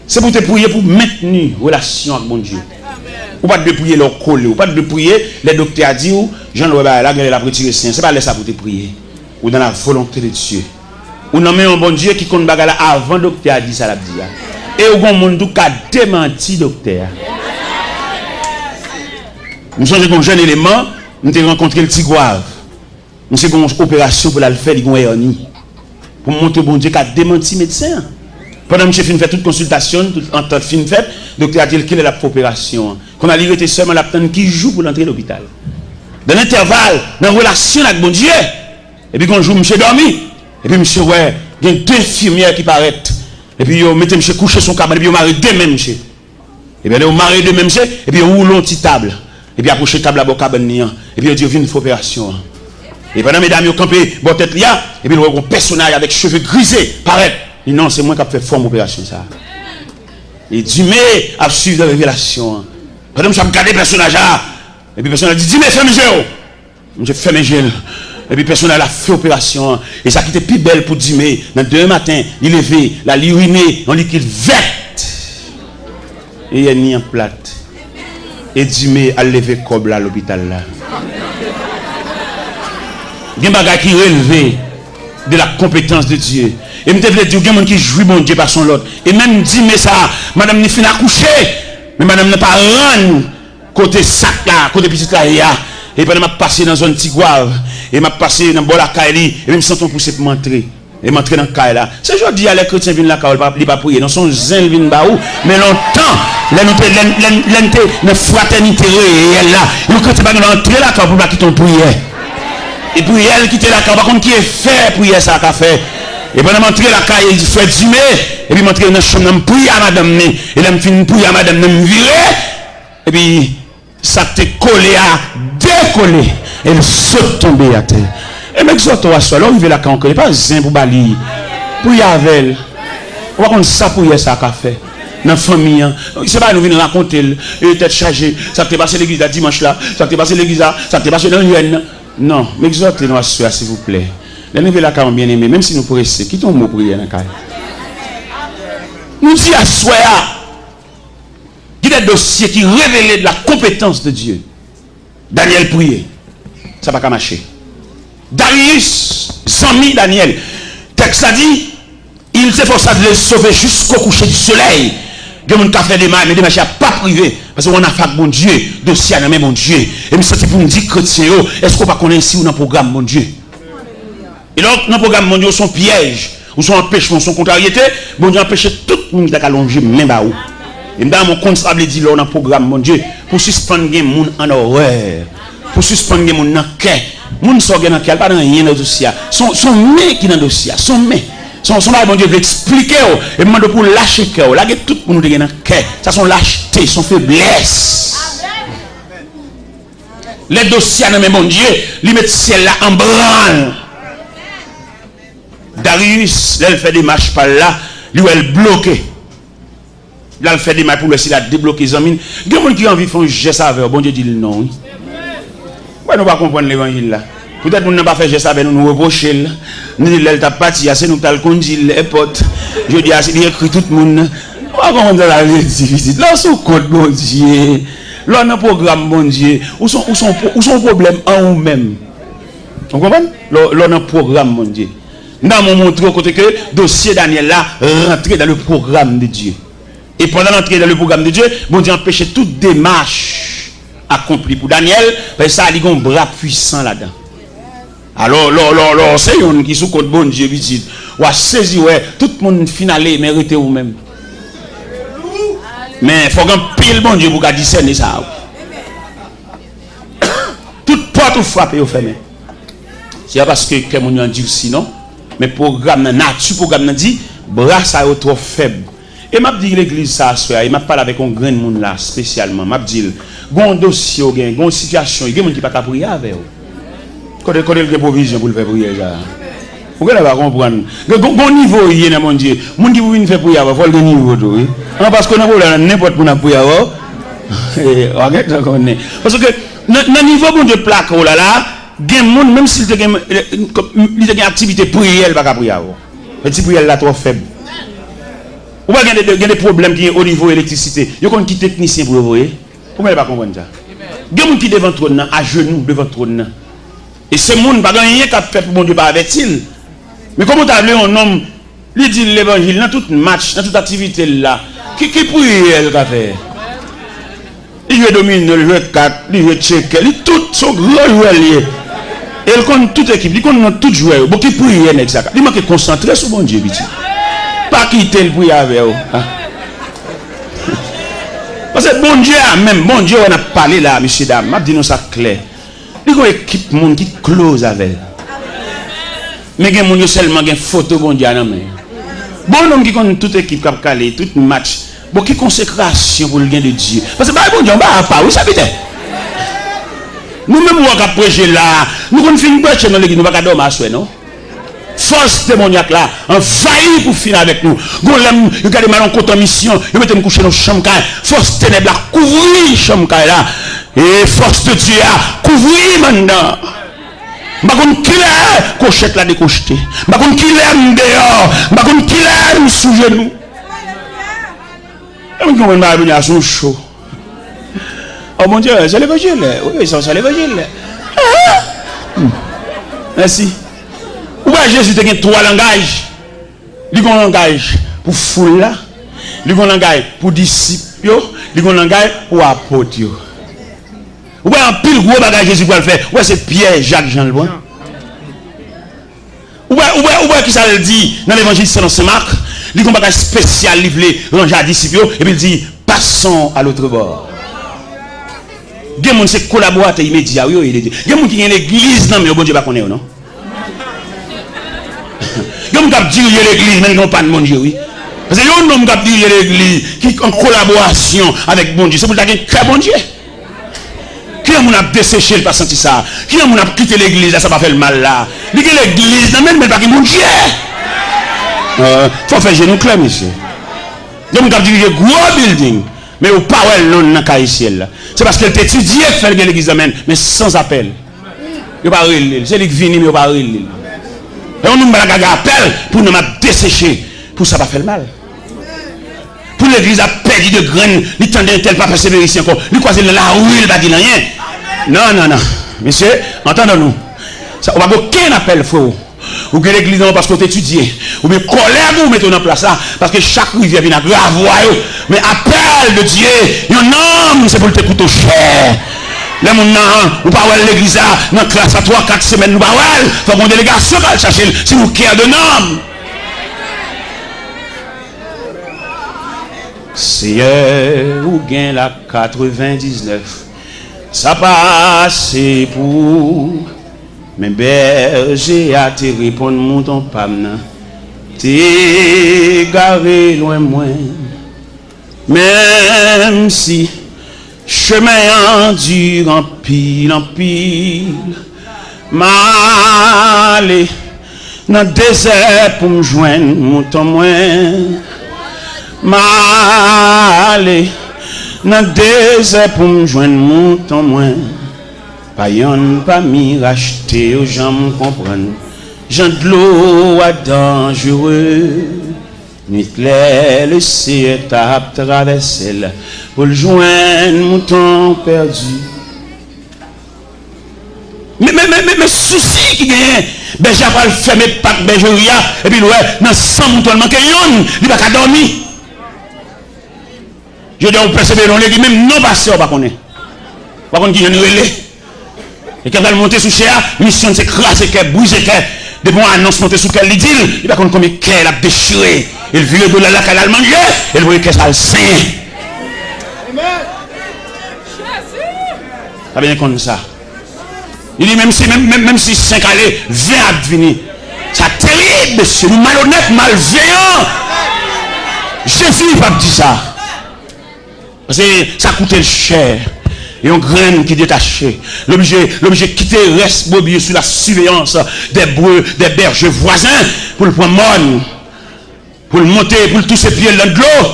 C'est pour te prier pour maintenir relation avec mon Dieu. Ou pas de prier leur coller, ou pas de prier les docteurs a dit, Jean-Louis là, il a retiré saint. C'est pas ça pour te prier. Ou dans la volonté de Dieu. Ou non mais un bon Dieu qui compte bagarre avant le docteur a dit ça l'a dit. Et au grand monde qui a démenti docteur. Nous sommes un jeune élément, nous avons rencontré le Tigouave. Nous avons une opération pour la faire, il y a une pour montrer bon Dieu qui a démenti médecin. Pendant que je finis faire toute consultation, en temps de fin fait, le docteur a dit qu'il est la opération. Qu'on a livré seulement la personne qui joue pour l'entrée à l'hôpital. Dans l'intervalle, dans la relation avec bon Dieu, et puis quand joue, monsieur dormi, et puis monsieur, ouais, il y a 2 infirmières qui paraissent, et puis il mettez monsieur coucher son cabane, et puis il marie 2 mêmes monsieur. Et bien il marie 2 mêmes monsieur, et puis il roule une petite table, et puis approche la table à la cabane, et puis il dit, il y a une opération. Et pendant mesdames, ils ont campé, bon tête là, et puis il y a un personnage avec cheveux grisés, paraît. Et non, c'est moi qui ai fait forme opération ça. Et Dieu a suivi la révélation. Pendant que je regarde le personnage là, et puis le personnage dit, dis-moi, fais mes yeux. Je fais mes yeux. Et puis le personnage a fait opération. Et ça qui était plus belle pour Dieu, dans 2 matin, il levé, la uriné, en liquide verte. Et il a mis en plate. Et Dieu a levé comme là à l'hôpital là. Il y a des bagages qui relèvent de la compétence de Dieu. Et je veux dire, il y a des gens qui jouent bon Dieu par son lot. Et même dit, mais ça, madame n'est fini à coucher, mais madame n'a pas rendu côté sac là, côté petit là. Et puis, je passé dans une Tigouave, et je passé dans Bolakaili, et je me sens poussé pour m'entrer. Et m'entrer dans le cas là. C'est aujourd'hui les chrétiens viennent là, ils pas prier. Non, son zèle viennent baou. Mais longtemps, la fraternité réelle là. Ils ne pas entrer là pour pas quitter ton prière. Et puis elle quitte la carte. Par contre, qui est fait prier ça qu'a fait. Et pendant m'entrer la carte, il fait dîner. Et puis m'entrer dans la chambre, je prie à madame. Et là, je finis prier à madame, je me virer. Et puis, ça t'est collé à décoller. Et elle saute tomber à terre. Et m'exhorte à soi, là, il veut la canque, il n'est pas zin pour balayer. Pour y avoir. On va comme ça pour y ça qu'a fait. Dans la famille, c'est pas nous venir raconter, et tête chargée, ça t'est passé l'église là dimanche là, ça t'est passé l'église là, ça t'est passé dans l'UN. Non, m'exhortez-nous à soi, s'il vous plaît. Les nous la carrière bien aimé, même si nous pressons, quittons le mot prière dans la carrière. Nous disons à soi, il y a des dossiers qui révèlent de la compétence de Dieu. Daniel priait, ça va pas marcher. Darius, Zami Daniel, texte a dit, il s'efforça de les sauver jusqu'au coucher du soleil. Il y a des fait des mains, mais des machins pas privés. Parce qu'on a fait bon Dieu, dossier à mon Dieu. Et je suis pour nous dire, chrétien, est-ce qu'on va connaître ici ou dans le programme mon Dieu? Et donc, dans le programme mon Dieu, son piège, ou son empêchement, son contrariété, bon Dieu empêche tout le monde qui a allongé, même à où. Et dans mon comptable dit, là, dans le programme mon Dieu, pour suspendre les gens en horreur, pour suspendre les gens dans le cœur. Moun sorge dans quel pas dans rien dans dossier. Son main qui dans dossier, son main. Son bon Dieu veut expliquer et demande pour lâcher cœur. Là tout pour nous dans cœur. Ça son lâcheté, son faiblesse. Les dossiers dans mon Dieu, lui met ciel là en branle. Darius, là il fait des marches par là, lui elle bloqué. Là il fait des marches pour essayer de débloquer les amis. Il y a des gens qui ont envie de faire un geste avec bon Dieu dit non. Nous ne pouvons pas comprendre l'évangile là. Peut-être que nous n'avons pas fait geste avec nous, nous reprocher. Nous disons que nous parti, c'est nous qui avons conduit les potes. Je dis, il écrit tout le monde. On va comprendre la vie. Là, c'est compte bon Dieu. Là, on a un programme bon Dieu. Où sont problèmes en nous-mêmes? Vous comprenez? Là, on a un programme bon Dieu. Nous avons montré au côté que le dossier Daniel là rentrait dans le programme de Dieu. Et pendant l'entrée dans le programme de Dieu, bon Dieu empêchait toute démarche accompli pour Daniel, parce que ça a un bras puissant là-dedans. Alors, c'est un qui sous compte bon Dieu, dit, ou a saisi, ouais, tout le monde finalé, mérité ou même. Mais il faut qu'un pile bon Dieu pour discerner ça. Toute porte ou frappe ou fermée. C'est parce que quelqu'un a dit sinon, mais programme nature, programme dit, bras ça est trop faible. Et m'a dit l'église ça soir, il m'a parlé avec un grand monde là spécialement, m'a dit gon dossier, gon situation, il y a des gens qui pas prier avec vous. Quand il y a provision pour le faire prier ça. Vous ne pas comprendre. Gon niveau il y a mon Dieu. Moun qui veut faire prier avec, faut le niveau tout, oui. Parce que on a n'importe pour prier avec. Parce que dans niveau bon Dieu plaque là, gen monde même s'il a une activité prière, pas prier avec. Petit prière là trop faible. Ou pas il y a des problèmes qui sont au niveau de l'électricité. Il y a qui technicien pour le voir. Pourquoi ne pas comprendre ça? Il y a des gens qui devant trône, à genoux devant trône. Et ce monde, pas rien qui a fait pour mon Dieu, pas avec-il. Mais comment tu as vu un homme, il dit l'évangile, dans tout match, dans toute activité là, qui prie elle a fait? Il veut dominer, il veut 4, il veut checker, il tout son gros joueur lié. Et il connaît toute équipe, il connaît tout joueur. Bon, qui prie elle exact. Il manque concentrer sur mon Dieu, petit. Pas quitter le prier avec vous. Parce que bon Dieu, même bon Dieu, on a parlé là, messieurs, dames, m'a dit nous ça clair. Il y a une équipe monde qui close avec. Mais il y a des gens seulement qui photo bon Dieu dans main. Bon homme qui connaît toute équipe qui a calé, tout match, bon qui consécration pour le gain de Dieu. Parce que bon Dieu, on va pas, oui ça peut être. Nous-mêmes on va prêcher là, nous qu'on finit prêcher dans l'église, nous va pas dormir à soi, non? Force démoniaque là, envahit pour finir avec nous. Golem, il y a des malins contre mission, il mettent me coucher dans la chambre. Force ténèbres là, couvrir la chambre là. Et force de Dieu là, couvrir maintenant. Par contre, qui est cochette là décocheté. Par contre, qui est dehors. Par contre, qui est sous genou. Et on va venir à son chaud. Oh mon Dieu, c'est l'évangile. Oui, c'est l'évangile. Merci. Où Jésus a trois langages. Il y a un langage pour foule là. Il y a un langage pour disciples. Il y a un langage pour apôtres. Où un pile gros bagage Jésus pour le faire. Où c'est Pierre, Jacques, Jean le bon. ouais, qui ça le dit dans l'évangile selon Saint Marc, il y a un bagage spécial livré rangé à disciples et puis il dit passons à l'autre bord. Il y a des gens qui collaborent immédiat. Il y a des gens qui sont dans l'église, non, mais bon Dieu ne connaît pas, non? Il y a des gens qui disent l'église, mais ils n'ont pas de bon Dieu, oui. Parce que il y a des gens qui disent l'église, qui sont en collaboration avec bon Dieu. C'est pour ça qu'il y a un très bon Dieu. Qui a desséché, il pas senti ça? Qui a quitté l'église, ça va faire le mal là? Il y a l'église, non, mais pas que mon Dieu. Il faut faire genou clair, monsieur. Il y a des gens qui disent gros building. Mais au pas non dans caïciel. C'est parce qu'elle t'étudie faire l'église mais sans appel. Il pas relé, c'est lui qui vient mais il pas relé. Et on nous appelle pour nous dessécher pour ça pas faire le mal. Pour l'église a perdu de graines, il tendait tel pas persévérer ici encore. Il croise la rue, il va dire rien. Non. Monsieur, entendons-nous. Ça on va aucun appel frère. Ou que l'église non parce qu'on t'étudie, ou bien colère vous mettez en place là, parce que chaque rivière vient à grave, mais appel de Dieu, un homme c'est pour le t'écouter cher. Là mon ou pas l'église là, dans classe à 3-4 semaines, nous pas faut qu'on délégation va chercher si vous cœur de homme. Seigneur, ou gain la 99, ça passe pour mais berger a te répondre mon pam t'es garé loin moins même si chemin endure en pile m'aller dans désert pour me joindre mon temps moins m'aller dans désert pour me joindre mon temps moins. Pas yon pas mi racheter aux gens me comprennent. Jean de l'eau à dangereux. Nuit claire le ciel tape traverser pour le joindre mouton perdu. Mais souci qui gagne. Ben j'ai pas le fermer pas bergerie et puis ouais dans 100 moutons manque yon, il va pas dormir. Je dois persévérer dans l'église même non pasteur pas connaît. Pas connaît qui yon relé. Et quand elle monte sous cher, mission c'est craser qu'elle bouger qu'elle. De bon annonce monter sous qu'elle dit, il va connaître combien qu'elle a déchiré. Il vit de la qu'elle a mangé, elle voit qu'elle a le sein. Ça bien comme ça. Il dit même si 5 allées, 20 à venir. C'est terrible, monsieur, nous malhonnêtes, malveillants. Jésus pas dit ça. Parce que ça coûte cher. Et on graine qui détaché. L'objet quitter reste bobillé sous la surveillance des breux, des bergers voisins pour le prendre morne, pour le monter, pour le toucher pieds dans de l'eau.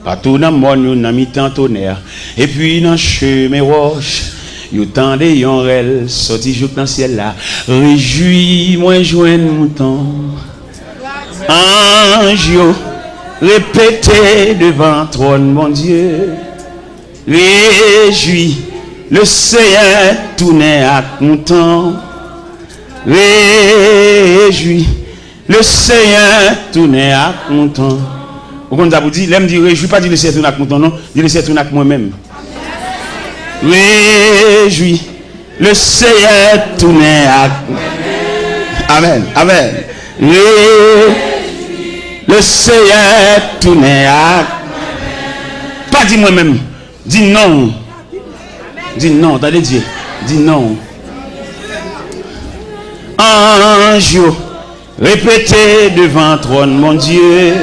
Partout dans le monde, on a mis tant tonnerre. Et puis dans le chemin roche, il tend des yonrels, sorti jour dans le ciel là. Réjouis-moi, joindre mouton. Ange, répétez devant trône, mon Dieu. Réjouis, le Seigneur tourné à content. Réjouis, le Seigneur tourné à content. Vous avez dit, l'aime dit réjouis, pas dit le Seigneur tourné à content, non, dit le Seigneur tourné à moi-même. Réjouis, le Seigneur tourné à Amen, amen. Le Seigneur tourné à pas dit moi-même, dis non. Dis non, t'as dit, dis non. Ange, répétez devant trône, mon Dieu.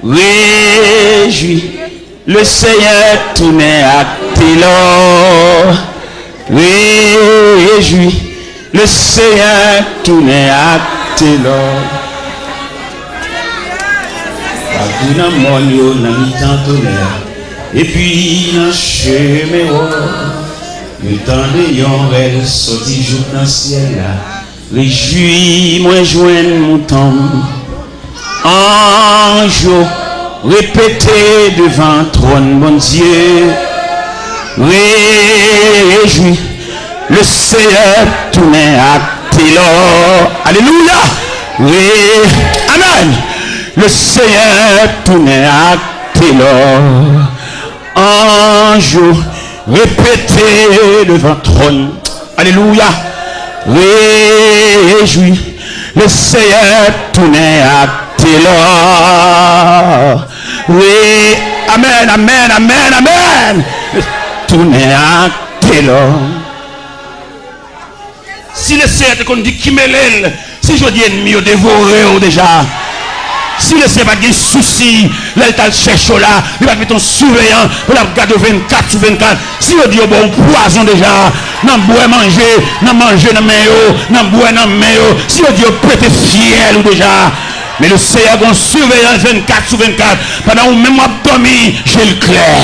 Réjouis, le Seigneur tourné à Télor. Réjouis, le Seigneur tourné à Télor. Tout dans mon lieu, dans le temps tonnerre. Et puis dans le chemin, le temps de yon sorti jour dans le ciel là. Réjouis-moi, joindre mon temps. Ange, répétez devant trône, mon Dieu. Réjouis, le Seigneur tourné à Télor. Alléluia. Amen. Le Seigneur tourné à Télor. Ange, répétez devant trône. Alléluia. réjouis, le Seigneur tournait à Télor. Oui, amen, amen, amen, amen. Tournait à Télor. Si le Seigneur te dit qui me l'aile, si je dis ennemi au dévoré déjà. Si le Seigneur n'a pas de soucis, là il t'a cherché là, il va mettre ton surveillant, il va garder 24 sur 24. Si on dit bon poison déjà, non boire manger, non manger dans main, non boire dans main, si on dit prêter fiel ou déjà. Mais le Seigneur a un surveillant 24 sur 24. Pendant où même dormi, j'ai le clair.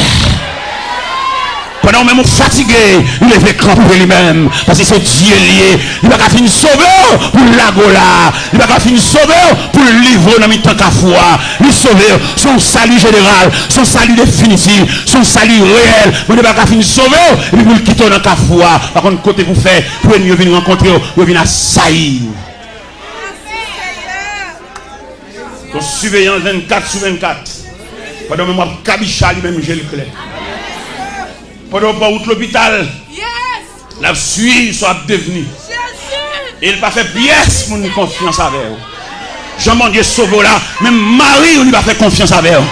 Pendant où même fatigué, il est fait camper lui-même. Parce que c'est Dieu lié. Il va finir sauveur pour la gola. Il va finir sauveur pour le livre dans le temps qu'à foi. Le sauveur, son salut général, son salut définitif, son salut réel. Il va finir sauveur et puis vous le quittez dans la foi. Par contre, côté vous faites, pour venir rencontrer, vous venez à saillir. Ton surveillant 24 sur 24. Pendant que moi, Kabicha lui-même, j'ai le clair. Pendant que je l'hôpital, la suite soit devenue. Et il n'a pas fait pièce pour nous confiance avec vous. Jean-Dieu sauve là, même Marie, on lui va faire confiance avec vous.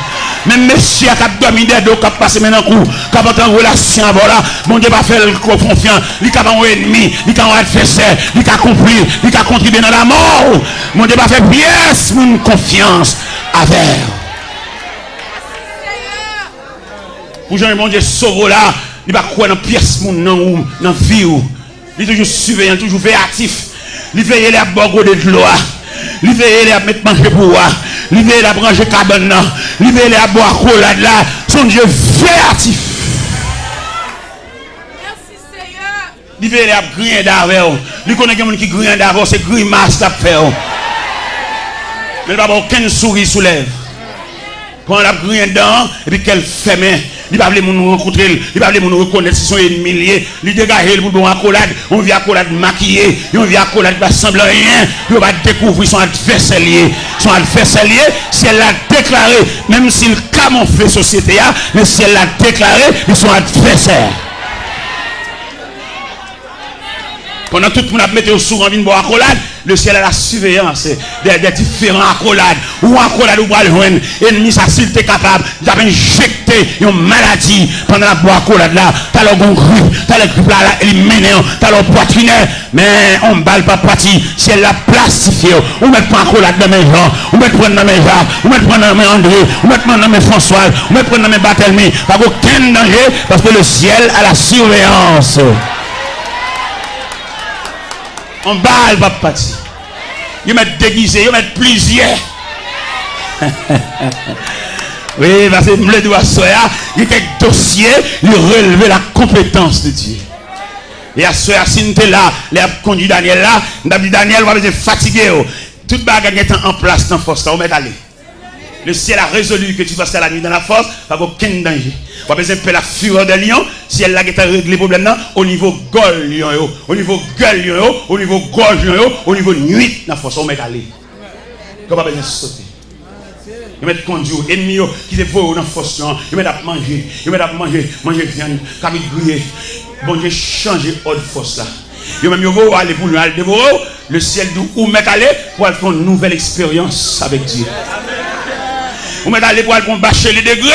Même monsieur qui a dormi des dos, qui a passé maintenant coup, qui a été en relation avec là, mon Dieu va faire confiance. Il a un ennemi, il a un adversaire, il a compris, il a contribué dans la mort. Mon Dieu va faire pièce pour nous confiance avec vous. Pour Jean, mon Dieu sauve là. Il va croire dans pièce dans la vie. Il est toujours surveillant, toujours véatif. Il veille à boire de l'eau. Il veille à mettre manger pour moi. Il veille à brancher cabane. Il veille à boire collade là. Son Dieu véatif. Merci Seigneur. Il veille à griller d'avant. Il connaît quelqu'un qui grille d'avant, c'est grimace à faire. Mais il va avoir aucune souris sous lèvres. Quand on a grillé dedans, et puis qu'elle ferme. Il va nous rencontrer, il va nous reconnaître si son ennemi, il dégage pour bon accolade, on vient accolade maquillé, on vient accolade pas semblant rien, on va découvrir son adversaire lié. Son adversaire lié, si elle l'a déclaré, même s'il camoufle la société, mais si elle l'a déclaré, ils sont adversaires. Pendant tout le monde a mis au sourd en vin pour accolade, le ciel a la surveillance des différents accolades. Ou accolade ou pas le joindre. Ennemi, ça s'il était capable, il a injecté une maladie pendant la boîte accolade là. T'as le bon grippe, t'as le grippe là, éliminé, t'as le poitrinaire. Mais on ne balle pas parti. Si elle l'a plastifié, on met pas accolade dans mes gens, on met prendre dans mes Jacques, on met prendre dans mes André, on met prendre dans mes François, on met prendre dans mes Barthélemy. Pas aucun danger parce que le ciel a la surveillance. On balle pas parti. Ils mettent déguisé, ils mettent plusieurs. Oui, parce que le doigt soya, il y a quelques dossiers, il relevait la compétence de Dieu. Et à ce si nous là, les a conduit Daniel là, nous avons dit Daniel va être fatigué. Toute bagarre est en place dans la force, on met aller. Le ciel a résolu que tu passes la nuit dans la force, pas aucun danger. On a besoin de la fureur de lion, si elle a réglé le problème au niveau gueule lion, au niveau gueule lion, au niveau gorge lion, au niveau nuit dans la force, on met aller. On a besoin de sauter. Ils mettent conduire, ennemis qui se voient dans la force, ils mettent à manger, manger viande, comme ils grillent. Bon Dieu, changer autre force là. Ils même vont aller pour le dévorer, le ciel d'où mettre aller pour faire une nouvelle expérience avec Dieu. Vous mettez aller pour bâcher les degrés.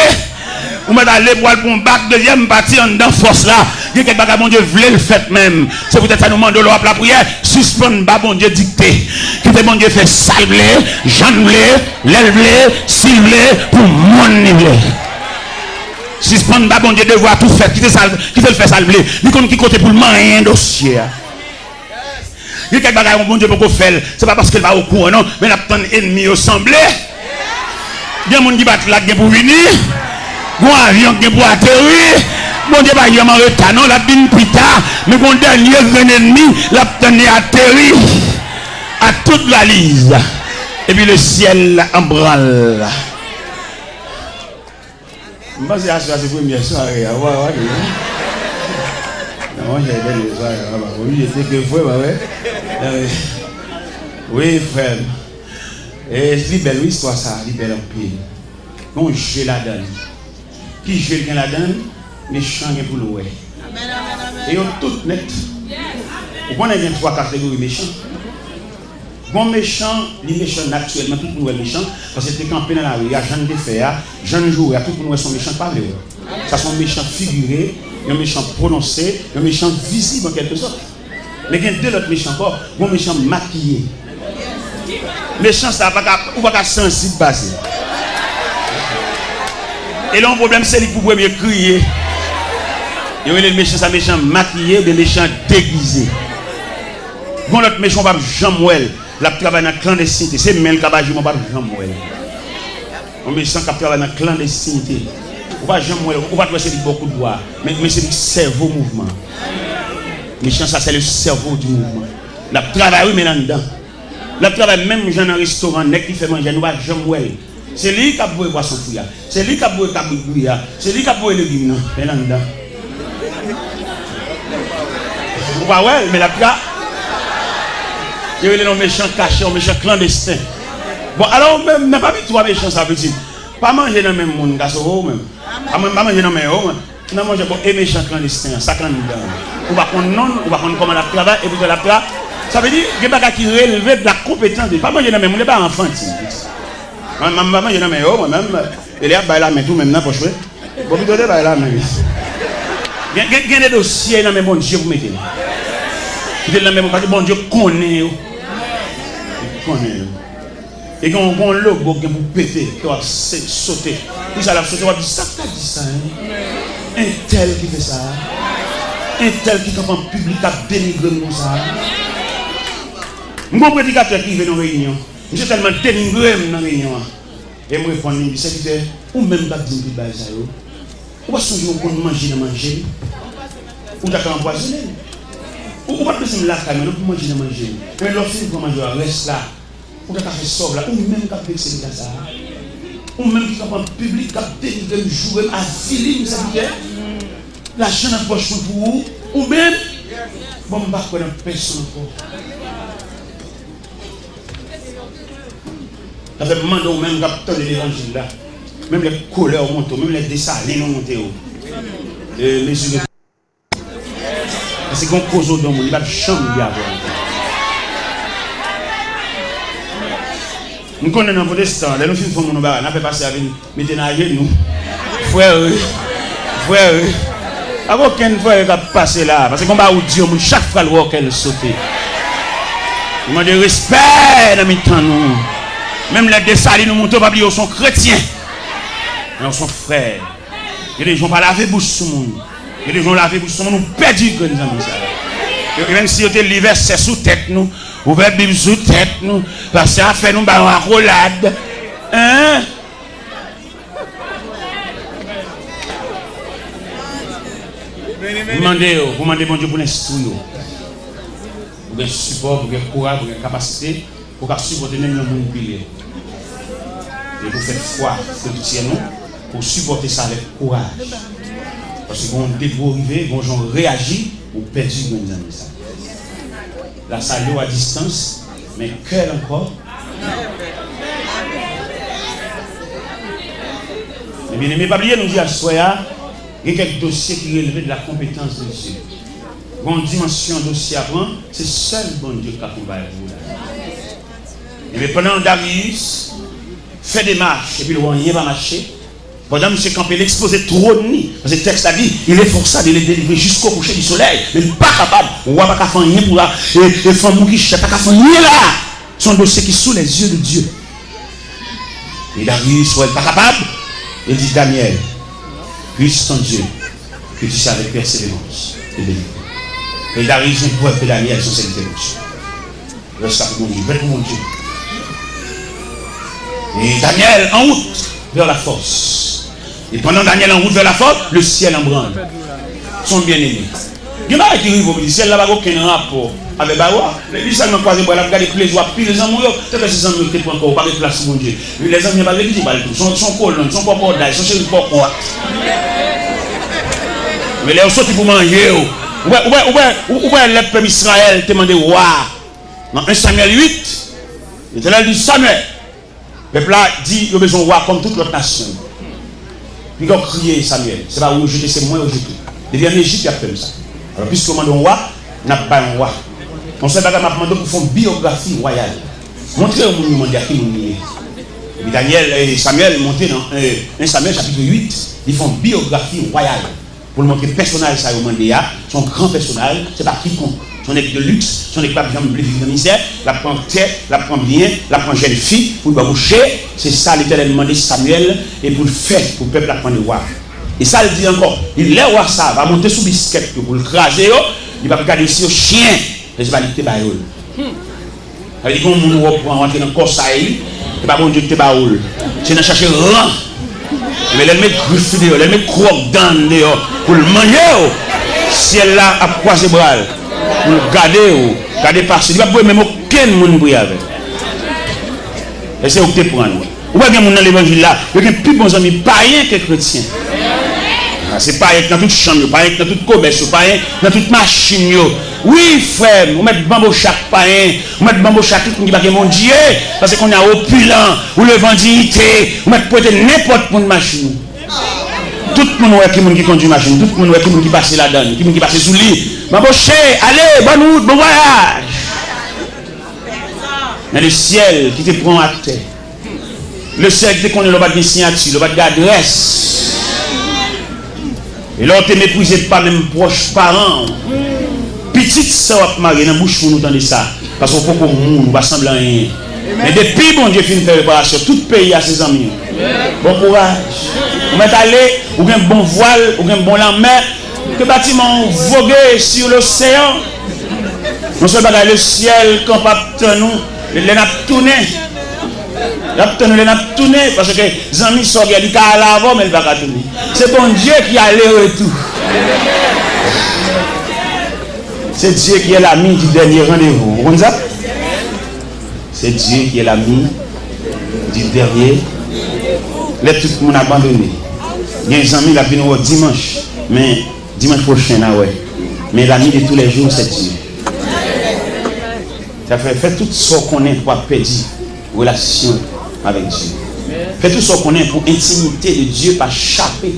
Vous mettez aller pour bac deuxième partie en dedans force là. Il y a quelqu'un qui bon Dieu voulait le fait même. C'est peut-être ça nous demande de l'eau la prière. Suspendre bas bon Dieu dicté. Qui te bon Dieu fait salver, janvler, l'élever, cibler pour mon niveau. Suspendre bas bon Dieu devoir tout faire. Qui te le fait salver. Il connaît qui côté pour le moyen dossier. Il y a quelqu'un qui bon Dieu pour faire. C'est pas parce qu'il va au courant non. Mais il a tant d'ennemis assemblés. Il y a des gens qui battent là pour venir. Bon avion qui pour atterrir. Bon Dieu va y avoir un retard. Non, la bin pita. Mais bon dernier grand ennemi, la tenue atterri à toute la lise. Et puis le ciel en branle. Je pense que c'est la première soirée. Non, j'ai bien les soirées. Oui, j'étais que frère. Oui, frère. Et c'est belle histoire ça, c'est belle en pile. On joue la donne. Qui joue la donne, mais change pour l'oué. Et on tout net. Vous connaissez 3 catégories méchants. Bon méchant, les méchants naturellement, tout le monde est méchant, parce que c'est campé dans la rue, il y a gens de faire, gens de jouer, tout le monde sont méchants par eux. Ça sont méchants figurés, un méchant prononcé, un méchant visible en quelque sorte. Mais il y a deux autres méchants encore, bon méchant maquillé. Méchant, ça va pas sensible passer. Et là, le problème, c'est qu'il faut mieux crier. Il y a les méchants, ça méchant maquillé, des méchants déguisés. Bon, l'autre méchant, pas Jean-Mouel. La travail dans la clandestinité. C'est même le cabage, mon pas Jean-Mouel. On méchant qui travaille dans la clandestinité. On va Jean-Mouel, on va trouver beaucoup de doigts. Mais c'est le cerveau mouvement. Méchant, ça c'est le cerveau du mouvement. La travail, mais là-dedans. La travail, même dans un restaurant, qui fait manger, nous va Jean-Mouel. C'est lui qui a boire poisson fouillard. C'est lui qui a boire cabouillard. C'est lui qui a boire le légumes, non? Mais là-dedans. Vous voyez, mais la travail. Il y a des méchants cachés, des méchants clandestins. Bon, alors, même pas mis 3 méchants, ça veut dire. Pas manger dans le même monde, même. Pas manger dans le même monde. Non, manger bon, et méchants clandestins, ça quand nous. On va prendre non, on va prendre comment la travail, et puis de la travail. Ça veut dire qu'il y a des gens qui relèvent de la compétence. Pas manger dans le même monde, pas enfant. Maman, manger dans le même monde, moi-même, il y a des gens tout même dans la poche. Bon, puis donner là, même. Il y a des dossiers dans le même monde, Dieu vous mettez. Il y a des gens qui bon Dieu connaît. Et quand on a un logo qui vous péter, qui va sauter, il va sauter, on va dire ça, dit ça. Un tel qui fait ça. Un tel qui est en public à dénigrer nous ça. Mon prédicateur qui vient dans la réunion, je suis tellement dénigré dans la réunion. Et moi, je dis, c'est ou même pas dire que ça. Ou pas songer qu'on mange dans manger. Ou t'as empoisonné. Ou pas plus la caméra pour manger dans manger. Mais lorsqu'il faut manger, reste là. Ou t'as fait sauve là. Ou même qu'à vexer ça. Ou même qui en public, qui a dénigré, jouer à filer, ça veut dire. La chaîne à poche pour vous. Ou même, bon, je ne sais pas personne encore. Ça fait demander au même capteur de l'évangile là. Même les couleurs montent, même les dessalines montent. Messieurs, parce qu'on cause au monde, il va chambre bien. Nous connaissons un protestant, nous faisons mon bar, nous avons passé avec nous. Frère, avant qu'une fois il va passer là, parce qu'on va où Dieu, chaque fois le voit qu'elle saute. Il m'a dit respect dans mes temps nous. Même les dessalines nous montent pas ils sont chrétiens. Mais ils sont frères. Il y a des gens qui laver bouche sur le monde. Il y a des gens qui laver bouche sur le monde, nous perdus que nous avons ça. Et même si vous avez l'hiver, c'est sous tête nous, vous avez Bible sous tête nous, parce que ça fait nous une rolade. Hein? Vous demandez bon Dieu pour l'instruire. Pour un support, pour un courage, pour une capacité, pour supporter même le monde pilier. Et vous faites foi, vous faites nous, pour supporter ça avec courage. Parce que quand vous arrivez, quand on réagit, vous perdez nos amis. La salut à distance, mais cœur encore. Mais bien aimé, pas oublier, nous dit à Soya, il y a quelques dossiers qui relèvent de la compétence de Dieu. Bon dimension dossier à prendre, c'est seul bon Dieu qui accompagne vous. Et pendant Darius fait des marches, et puis le roi n'y va marcher. Pendant M. Campbell exposé trop de nuit, parce que le texte a dit, il est forcé de les délivrer jusqu'au coucher du soleil. Mais il n'est pas capable. On ne va pas faire rien pour là. Et les femmes qui ne cherchent pas faire rien là. Son dossier qui est sous les yeux de Dieu. Et Darius n'est pas capable. Il dit, Daniel, puisse ton Dieu que tu sais avec persévérance et délivrer. Et Darius ne pouvait pas Daniel son serviteur. Reste avec mon Dieu, vers mon Dieu. Et Daniel en route vers la force. Et pendant Daniel en route vers la force, le ciel en branle. Son bien-aimé. Il y a qui arrive au ciel là-bas, aucun rapport avec Bawa. Les gens m'ont croisé pour la regarder tous les jours, puis les amoureux, c'est que ces amoureux n'étaient pas encore, pas de place mon Dieu. Les amis n'ont pas de tout, son colonne, son papa d'ail, son chéri papa. Mais les autres pour manger. Où est le peuple Israël demandé roi? Dans 1 Samuel 8, l'Éternel dit Samuel. Le peuple là dit il a besoin de roi comme toute l'autre nation. Puis il a crié Samuel. C'est pas où jeter, c'est moi où jeter. Depuis en Égypte, il y a fait ça. Alors, puisque on demande un roi, n'a pas un roi. On sait pas m'a demandé pour faire une biographie royale. Montrez au monde qui nous Daniel et Samuel monté dans 1 Samuel chapitre 8, ils font une biographie royale pour le montrer personnage ça au monde son grand personnage, c'est pas quiconque. Son équipe de luxe, son équipe de jamais vivre dans le misère, la prend tête, la prend bien, la prend jeune fille pour le boucher, c'est ça l'Éternel demandé Samuel et pour le faire pour le peuple apprendre à voir. Et ça il dit encore, il les roi ça va monter sous biscuit pour le craser, il va regarder aussi au chien, les validités baïol. Ça veut dire qu'on va rentrer dans le corps ça c'est pas bon Dieu qui te baoule. C'est dans chercher rang. Mais elle met griffe dehors, elle met croque dans dehors pour le manger. Si elle là a croisé bras pour le garder passer. Il va pas même aucun monde pour y avec. Et c'est où te prendre. Ou pas bien mon dans l'évangile là, il y a plus bons amis païens que chrétiens. C'est pas dans toute chambre, pas dans toute commerce, pas dans toute machine. Oui, frère, on met bambo chaque païen, on met bambo chaque qui dit que mon Dieu, parce qu'on a opulent, ou le vendité, on met peut-être n'importe quelle machine. Tout le monde qui conduit machine, tout le monde qui passe là-dedans, qui passe sous le lit. Bambo ché, allez, bonne route, bon voyage. Mais le ciel qui te prend à terre, le ciel qui te connaît le bas de signature, le bas d'adresse. Et là, on ne te méprisez pas même proches parents. Petite soeur mariée dans la bouche pour nous entendre ça. Parce qu'on peut qu'on nous va sembler rien. Mais depuis bon Dieu finit de faire réparation, tout pays a ses amis. Bon courage. Vous mettez aller, ou bien bon voile, ou bien bon la mer, que bâtiment voguer sur l'océan. Non seulement le ciel, quand pas nous, les nappes tournées. Les nappes tournées, parce que les amis sont regardés à l'avant, mais ils ne vont pas tourner. C'est bon Dieu qui a le retour. C'est Dieu qui est l'ami du dernier rendez-vous. Vous comprenez ça? C'est Dieu qui est l'ami du dernier. Là, tout le monde a abandonné. Il y a des amis qui viennent dimanche. Mais dimanche prochain, là, ouais. Mais l'ami de tous les jours, c'est Dieu. Ça fait tout ce qu'on est pour perdre relation avec Dieu. Fait tout ce qu'on est pour intimité de Dieu, pas chapper.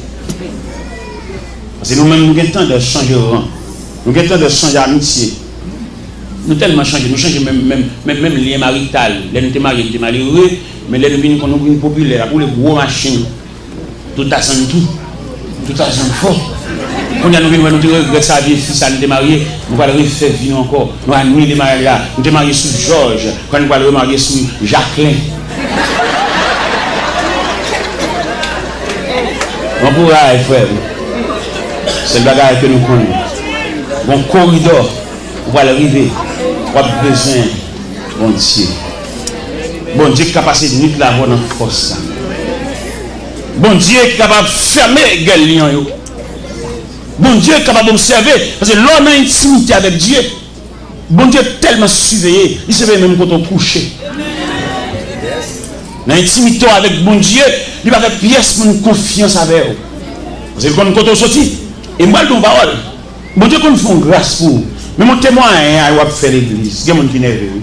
Parce que nous-mêmes, nous avons le temps de changer de rang. Nous avons le temps de changer d'amitié. Nous tellement changé, nous changeons même lien marital. Là, nous sommes mariés, nous sommes malheureux, mais là, nous sommes populaires pour les gros machines. Tout à son tout à son fort. Quand nous regrettons sa vie, si ça nous est marié, nous allons refaire vie encore. Nous allons nous marier là. Nous sommes mariés sous Georges, quand nous allons marier sous Jacqueline. Bon courage, frère. C'est le bagage que nous connaissons. Bon corridor, on va arriver. On a besoin, bon Dieu. Bon Dieu qui est capable de nuit la voix dans la force. Bon Dieu qui est capable de fermer les gueules. Bon Dieu est capable de m'observer. Parce que l'homme a une intimité avec Dieu. Bon Dieu est tellement surveillé. Il se fait même quand on couche. Dans l'intimité avec bon Dieu, il va faire pièce pour une confiance avec vous. Parce que quand on sortit, et moi, je parole. Bon Dieu, qu'on fait grâce pour vous. Mais mon témoin, il va faire l'église. Il y a des gens qui nerveux.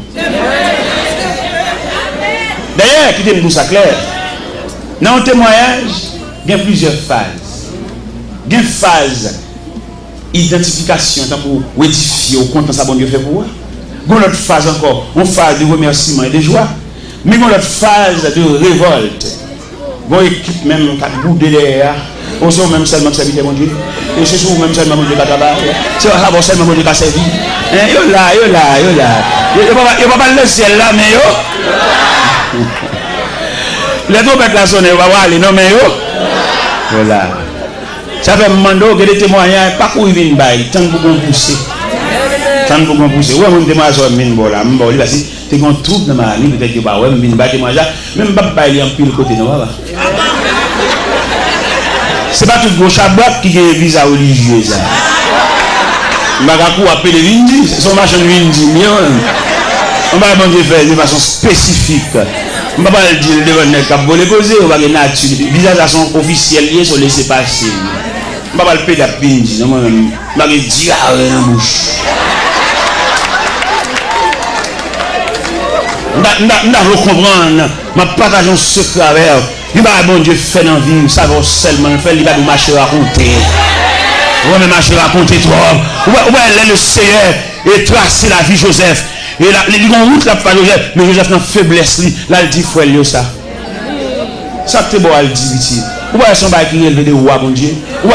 D'ailleurs, écoutez-moi tout ça clair. Dans le témoignage, il y a plusieurs phases. Il y a une phase identification pour édifier au compte de ça bon Dieu fait pour vous. Il y a une autre phase encore, une phase de remerciement et de joie. Mais il y a une autre phase de révolte. Il y a une équipe même qui a boudé derrière. On sait même seulement que ça vit mon Dieu. Et c'est sûr même seulement mon Dieu qui a travaillé. C'est vrai seulement mon Dieu qui a servi. Yo là. Il ne va pas le ciel là, mais yo. Les trompettes là sonné, on va voir les noms, mais yo. Voilà. Ça fait un moment que les témoignages, pas pour y venir, tant pour qu'on pousse. Tant pour qu'on pousse. Ouais, mon témoignage, je vais venir là. Il va dire, tu as un trouble dans ma vie, peut-être que bah ouais, je vais venir témoignage. Même pas il y a un pile côté, non, va. C'est pas tout gros chabot qui a un visa religieux. Magakou appelle Windy, son machin Windy. On va demander de faire de façon spécifique. On va pas le dire devant le cap, on va le poser, on va le nature. Visa sont officiels, ils sont laissés passer. On va pas le payer la Windy, on va le dire dans la bouche. On va comprendre, on va partager un secret avec eux. Il va bon Dieu faire dans la vie, ça va seulement faire, il va nous marcher à raconter. On va marcher raconter trop. Ouais, le Seigneur et tracer la vie Joseph. Et là, les gens route là pas Joseph, mais Joseph dans faiblesse là il dit frère Léo ça. Ça c'est bon elle dit vite. Ouais, son bail qui élevé de roi bon Dieu. Ouais,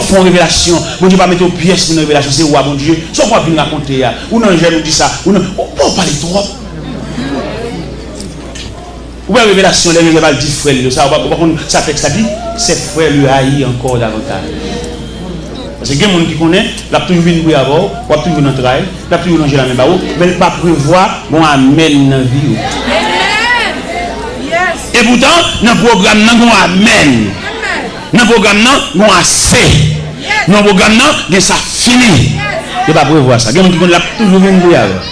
font révélation. Bon Dieu pas mettre aux pièces pour une révélation, c'est roi bon Dieu. Soit quoi bien raconter là. Ou non, j'aime dire ça. Ou non, on parler trop. Ouais, révélation, les gens va dire frère Léo ça. Ça texte ça dit, c'est frère lui haït encore davantage. Parce que il y a des gens qui connaissent, la toujours venu pour avoir, la toujours dans le travail, la toujours dans la même barreau, mais pas prévoir, bon, amène dans la vie. Et pourtant, dans le programme, nous avons amène. Dans le programme, nous avons assez. Dans le programme, nous ça fini. Il ne pas prévoir ça. Il y a des gens qui connaissent, la toujours venu pour avoir.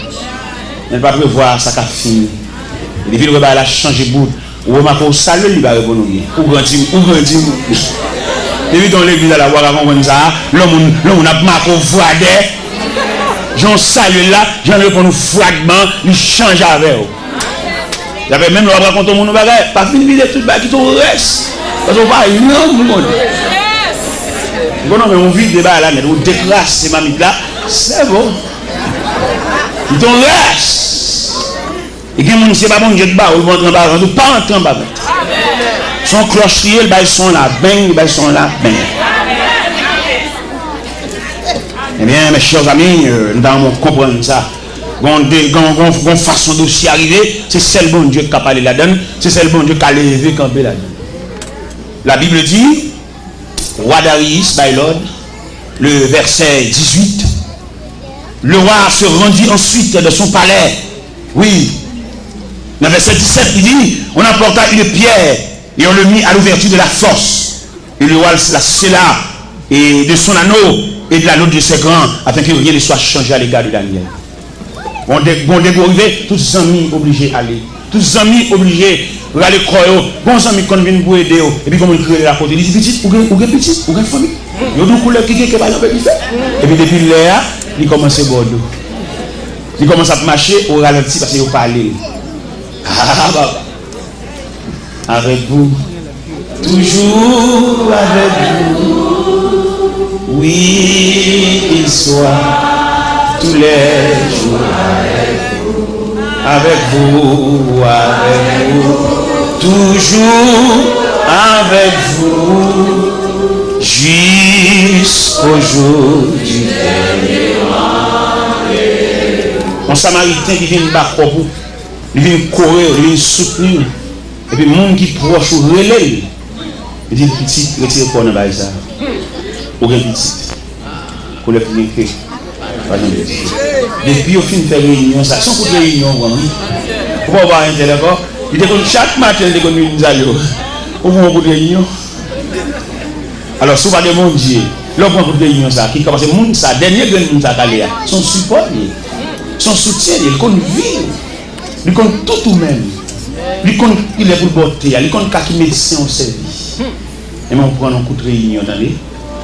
Il ne pas prévoir ça qui a fini. Il dit, il va changer de bout. Ou remarquez au salut, il va répondre. Ou grandir. Et puis dans l'église à la voix avant comme ça, l'homme a marqué au voide. J'en salue là, j'en ai pour nous fragments, il change avec eux. J'avais même le raconter mon bagage, pas fini de tout qui tout reste. Parce qu'on va non, mon monde. Bon non mais on vit débat là, mais on déclasse ces mamites là, c'est bon. Il t'en reste. Et qui mon c'est pas bon Dieu de bas, on va entrer en bas, on pas entrer en bas. Son clocherier, ils sont là, bang, ils sont là, bang. Eh bien, mes chers amis, nous devons comprendre ça. Une façon d'aussi arriver, c'est celle bon Dieu qui a parlé là-dedans, c'est celle bon Dieu qui a levé camper là-dedans. La Bible dit, roi Darius, by Lord, le verset 18, le roi se rendit ensuite de son palais. Oui. Dans le verset 17, il dit, on apporta une pierre et on le mit à l'ouverture de la force. Et le roi la scella et de son anneau et de l'anneau de ses grands, afin que rien ne soit changé à l'égard de Daniel. Bon, dégorivé, tous les amis obligés d'aller. Tous les amis obligés d'aller croire. Bon, les amis qui viennent pour aider. Et puis, comme ils créent la côté, ils disent petit, ou petit, ou famille. Ils ont une couleur qui est pas là. Et puis, depuis là, ils commencent à bordeaux. Ils commencent à marcher au ralenti parce qu'ils parlent. Avec vous, toujours avec vous, oui, il soit tous les jours avec vous, toujours avec vous, jusqu'au jour du dernier. Un Samaritain qui vient de battre pour vous. Il vient courir, il vient soutenir. Et puis, le monde qui proche ou relève, il dit petit, retire quoi dans le ça. Ou bien petit. Pour le finir. Depuis, au fin de faire réunion, ça, sans coup de réunion, pour avoir un téléphone, il dit que chaque matin, il dit que nous allons au bout de réunion. Alors, si vous avez mon Dieu, l'homme pour de réunion, ça, qui commence à monde, ça, dernier que nous avons, son support, son soutien, il compte vivre. Il compte tout ou même. Il compte il est pour le botter, il compte qui médecin au service. Et on prend un coup de réunion, attendez,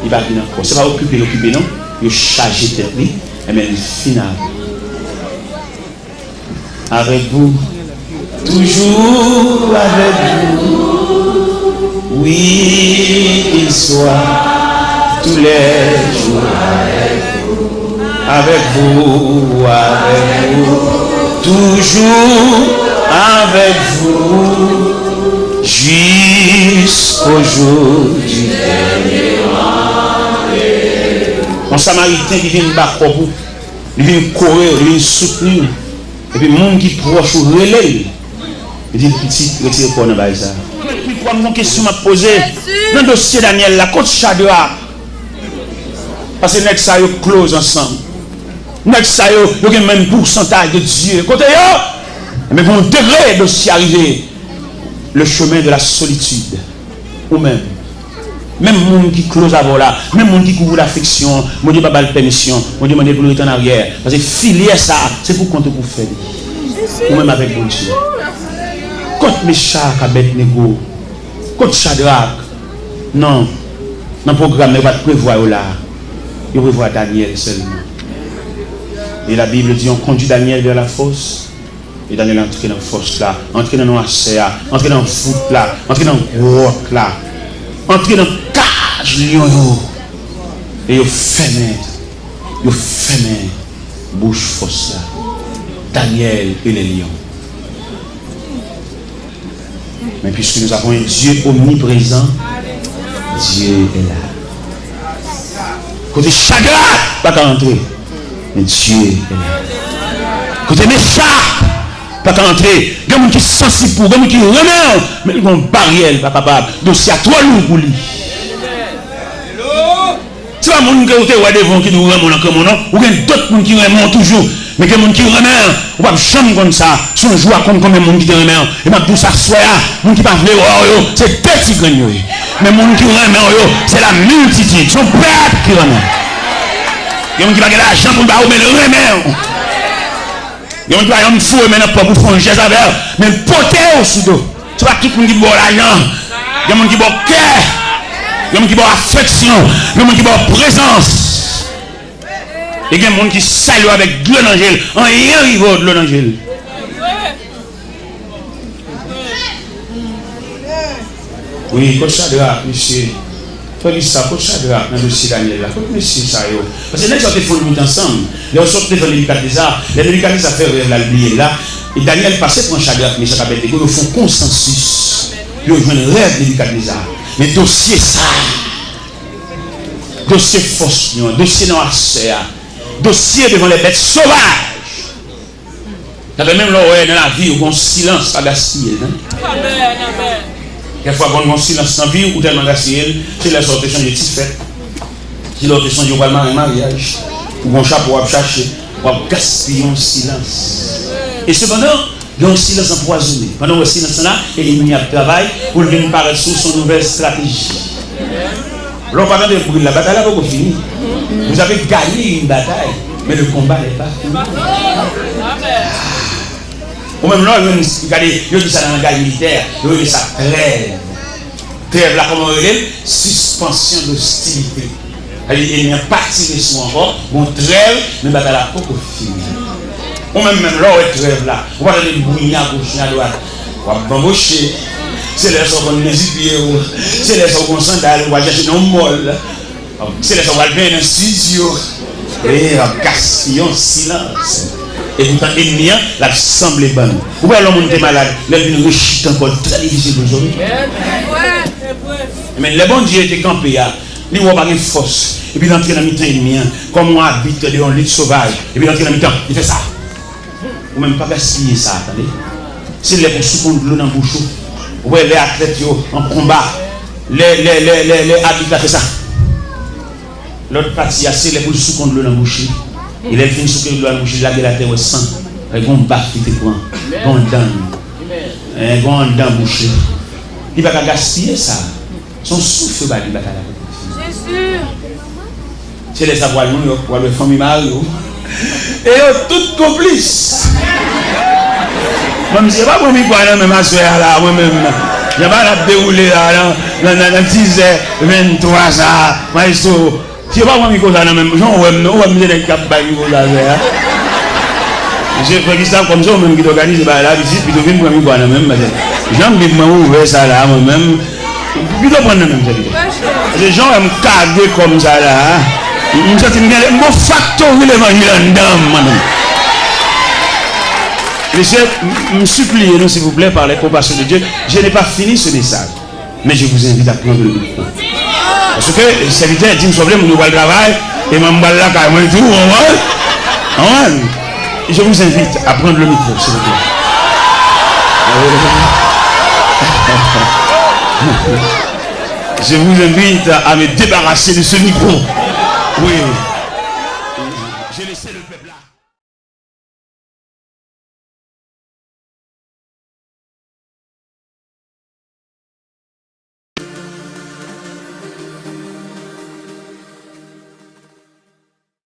il va venir encore. Ce n'est pas occuper, non, il charge tête, et bien il finit. Avec vous, toujours avec vous, oui, il soit tous les jours avec vous, toujours avec vous, jusqu'au jour du dernier. Un Samaritain qui vient de battre pour vous, il vient courir, il vient soutenir. Et puis, le monde qui proche ou relève, il dit petit, retire quoi dans le ça. Puis, quoi, une question m'a posé dans le dossier Daniel, la côte Shadrach. Parce que nous sommes close ensemble. Nous sommes le même pourcentage de Dieu. Côté mais vous degré de s'y arriver le chemin de la solitude. Ou même les gens qui close avant là, même les gens qui couvrent l'affection, mon Dieu pas de permission, mon Dieu m'a dit pour le en arrière. Parce que filier ça, c'est pour compter pour faire. Ou même avec mon Dieu. Quand Meshach, Abednego, quand Shadrach, non, dans le programme, il va prévoir là. Il prévoit Daniel seulement. Et la Bible dit on conduit Daniel vers la fosse. Et Daniel est entré dans la fosse là, entré dans le CA, entré dans le foot là, entré dans le rock là, entré dans le cage lion. Et ils ferment bouche fausse là. Daniel et les lions. Mais puisque nous avons un Dieu omniprésent, Dieu est là. Côté chagrin, pas qu'à entrer. Mais Dieu est là. Côté méchant, pas qu'à entrer. Il y a des gens qui sont sensibles pour, il y a des gens qui remettent, mais ils ont une barrière, pas capable. Donc c'est à toi lourd pour lui. C'est pas mon qui est devant qui nous remonte comme non, ou bien d'autres gens qui remontent toujours. Mais il y a des gens qui remettent, ou pas jamais comme ça. Son joie comme combien de gens qui te remettent. Et ma douce assoya, les gens qui ne parlent pas, c'est petit gagnon. Mais les gens qui remettent, c'est la multitude. Son peuple qui remet. Il y a des gens qui n'ont pas l'argent pour le mais le remet. Il y a des gens qui font maintenant pour faire un geste avec. Mais porter au sous-dos. Tu vois tout le monde qui boit l'argent. Il y a des gens qui boit cœur. Il y a des gens qui ont affection, il y a des gens qui ont présence. Il y a des gens qui saluent avec de l'angèle. En rien niveau de l'angèle. Oui, coach Chadra, monsieur. Fais ça, coach Chadra, dans le dossier Daniel. Monsieur Sayo. Parce que les gens font le ensemble. Les gens sortent devant les mécanismes. Les mécanismes fait la oublier là. Et Daniel passait pour un Chadra, mais ça ils font consensus. Ils ont un rêve de mécanismes. Mais dossier ça, dossier force, dossier noir, dossier devant les bêtes sauvages. Ça fait même là dans la vie où on silence à gaspiller. Quelquefois on a un silence dans la vie où tellement gaspiller, c'est la sorte de changer de fait. C'est l'autre changer de mariage, ou un chapeau à chercher, ou à gaspiller un silence. Et cependant, il y a un silence empoisonné. Pendant le silence là, l'ennemi a travaillé pour venir paraître sous son nouvelle stratégie. L'on parle de brûler la bataille, là, vous fini. Vous avez gagné une bataille, mais le combat n'est pas fini. Ou même là, vous dit ça dans la guerre militaire, vous dit ça trêve. Trêve là, comment on dit? Suspension d'hostilité. Il n'y a pas tiré sur encore, bon trêve, mais la bataille n'a pas fini. Ou même là, on trêve là. On va aller bouillir à gauche, à droite. On va bambocher. C'est les gens qui ont les pieds. C'est les gens qui ont sandales. On va chercher un molle. C'est les gens qui ont bien un studio. Et on casse, on silence. Et pourtant, l'ennemi, la semble bonne. Ou bien l'homme est malade. L'homme est encore très difficile aujourd'hui. Mais le bon Dieu était campé. Il n'a pas de force. Et puis, il entre dans le mi-temps ennemi. Comme on habite dans une lutte sauvage. Et puis, il entre dans le mi-temps. Il fait ça. Ou même pas gaspiller ça, attendez. C'est les pour de l'eau dans le bouchon. Ouais, les athlètes en combat. Les habitants fait ça. L'autre partie, c'est les pour de l'eau dans le bouchon. Il est fini sous de l'eau dans le bouchon, la terre au sang. Il y a un bac qui te prend. Il y a un dent bouché. Il ne va pas gaspiller ça. Son souffle va lui battre la côté. C'est sûr. C'est les avoirs, pour les familles Mario. Et tout complice. Moi, je ne sais pas pour moi, même ma soeur là, moi-même. Je ne vais pas dérouler là, dans 10 h 23 ça. Maestro, je ne sais pas pour moi, même. Je ne vais pas me j'ai fait ça comme ça, même qui organise la visite, puis je viens pour moi, même. J'aime bien ouvrir ça là, moi-même. Puis je prends même ça. Les gens aiment caguer comme ça là. Je me factorie l'évangile en dame, madame. Monsieur, me suppliez-nous s'il vous plaît par les compassions de Dieu. Je n'ai pas fini ce message, mais je vous invite à prendre le micro. Parce que le serviteur dit que nous avons le travail et je vais là carrément tout. Je vous invite à prendre le micro, s'il vous plaît. Je vous invite à me débarrasser de ce micro. Oui. Je laisse.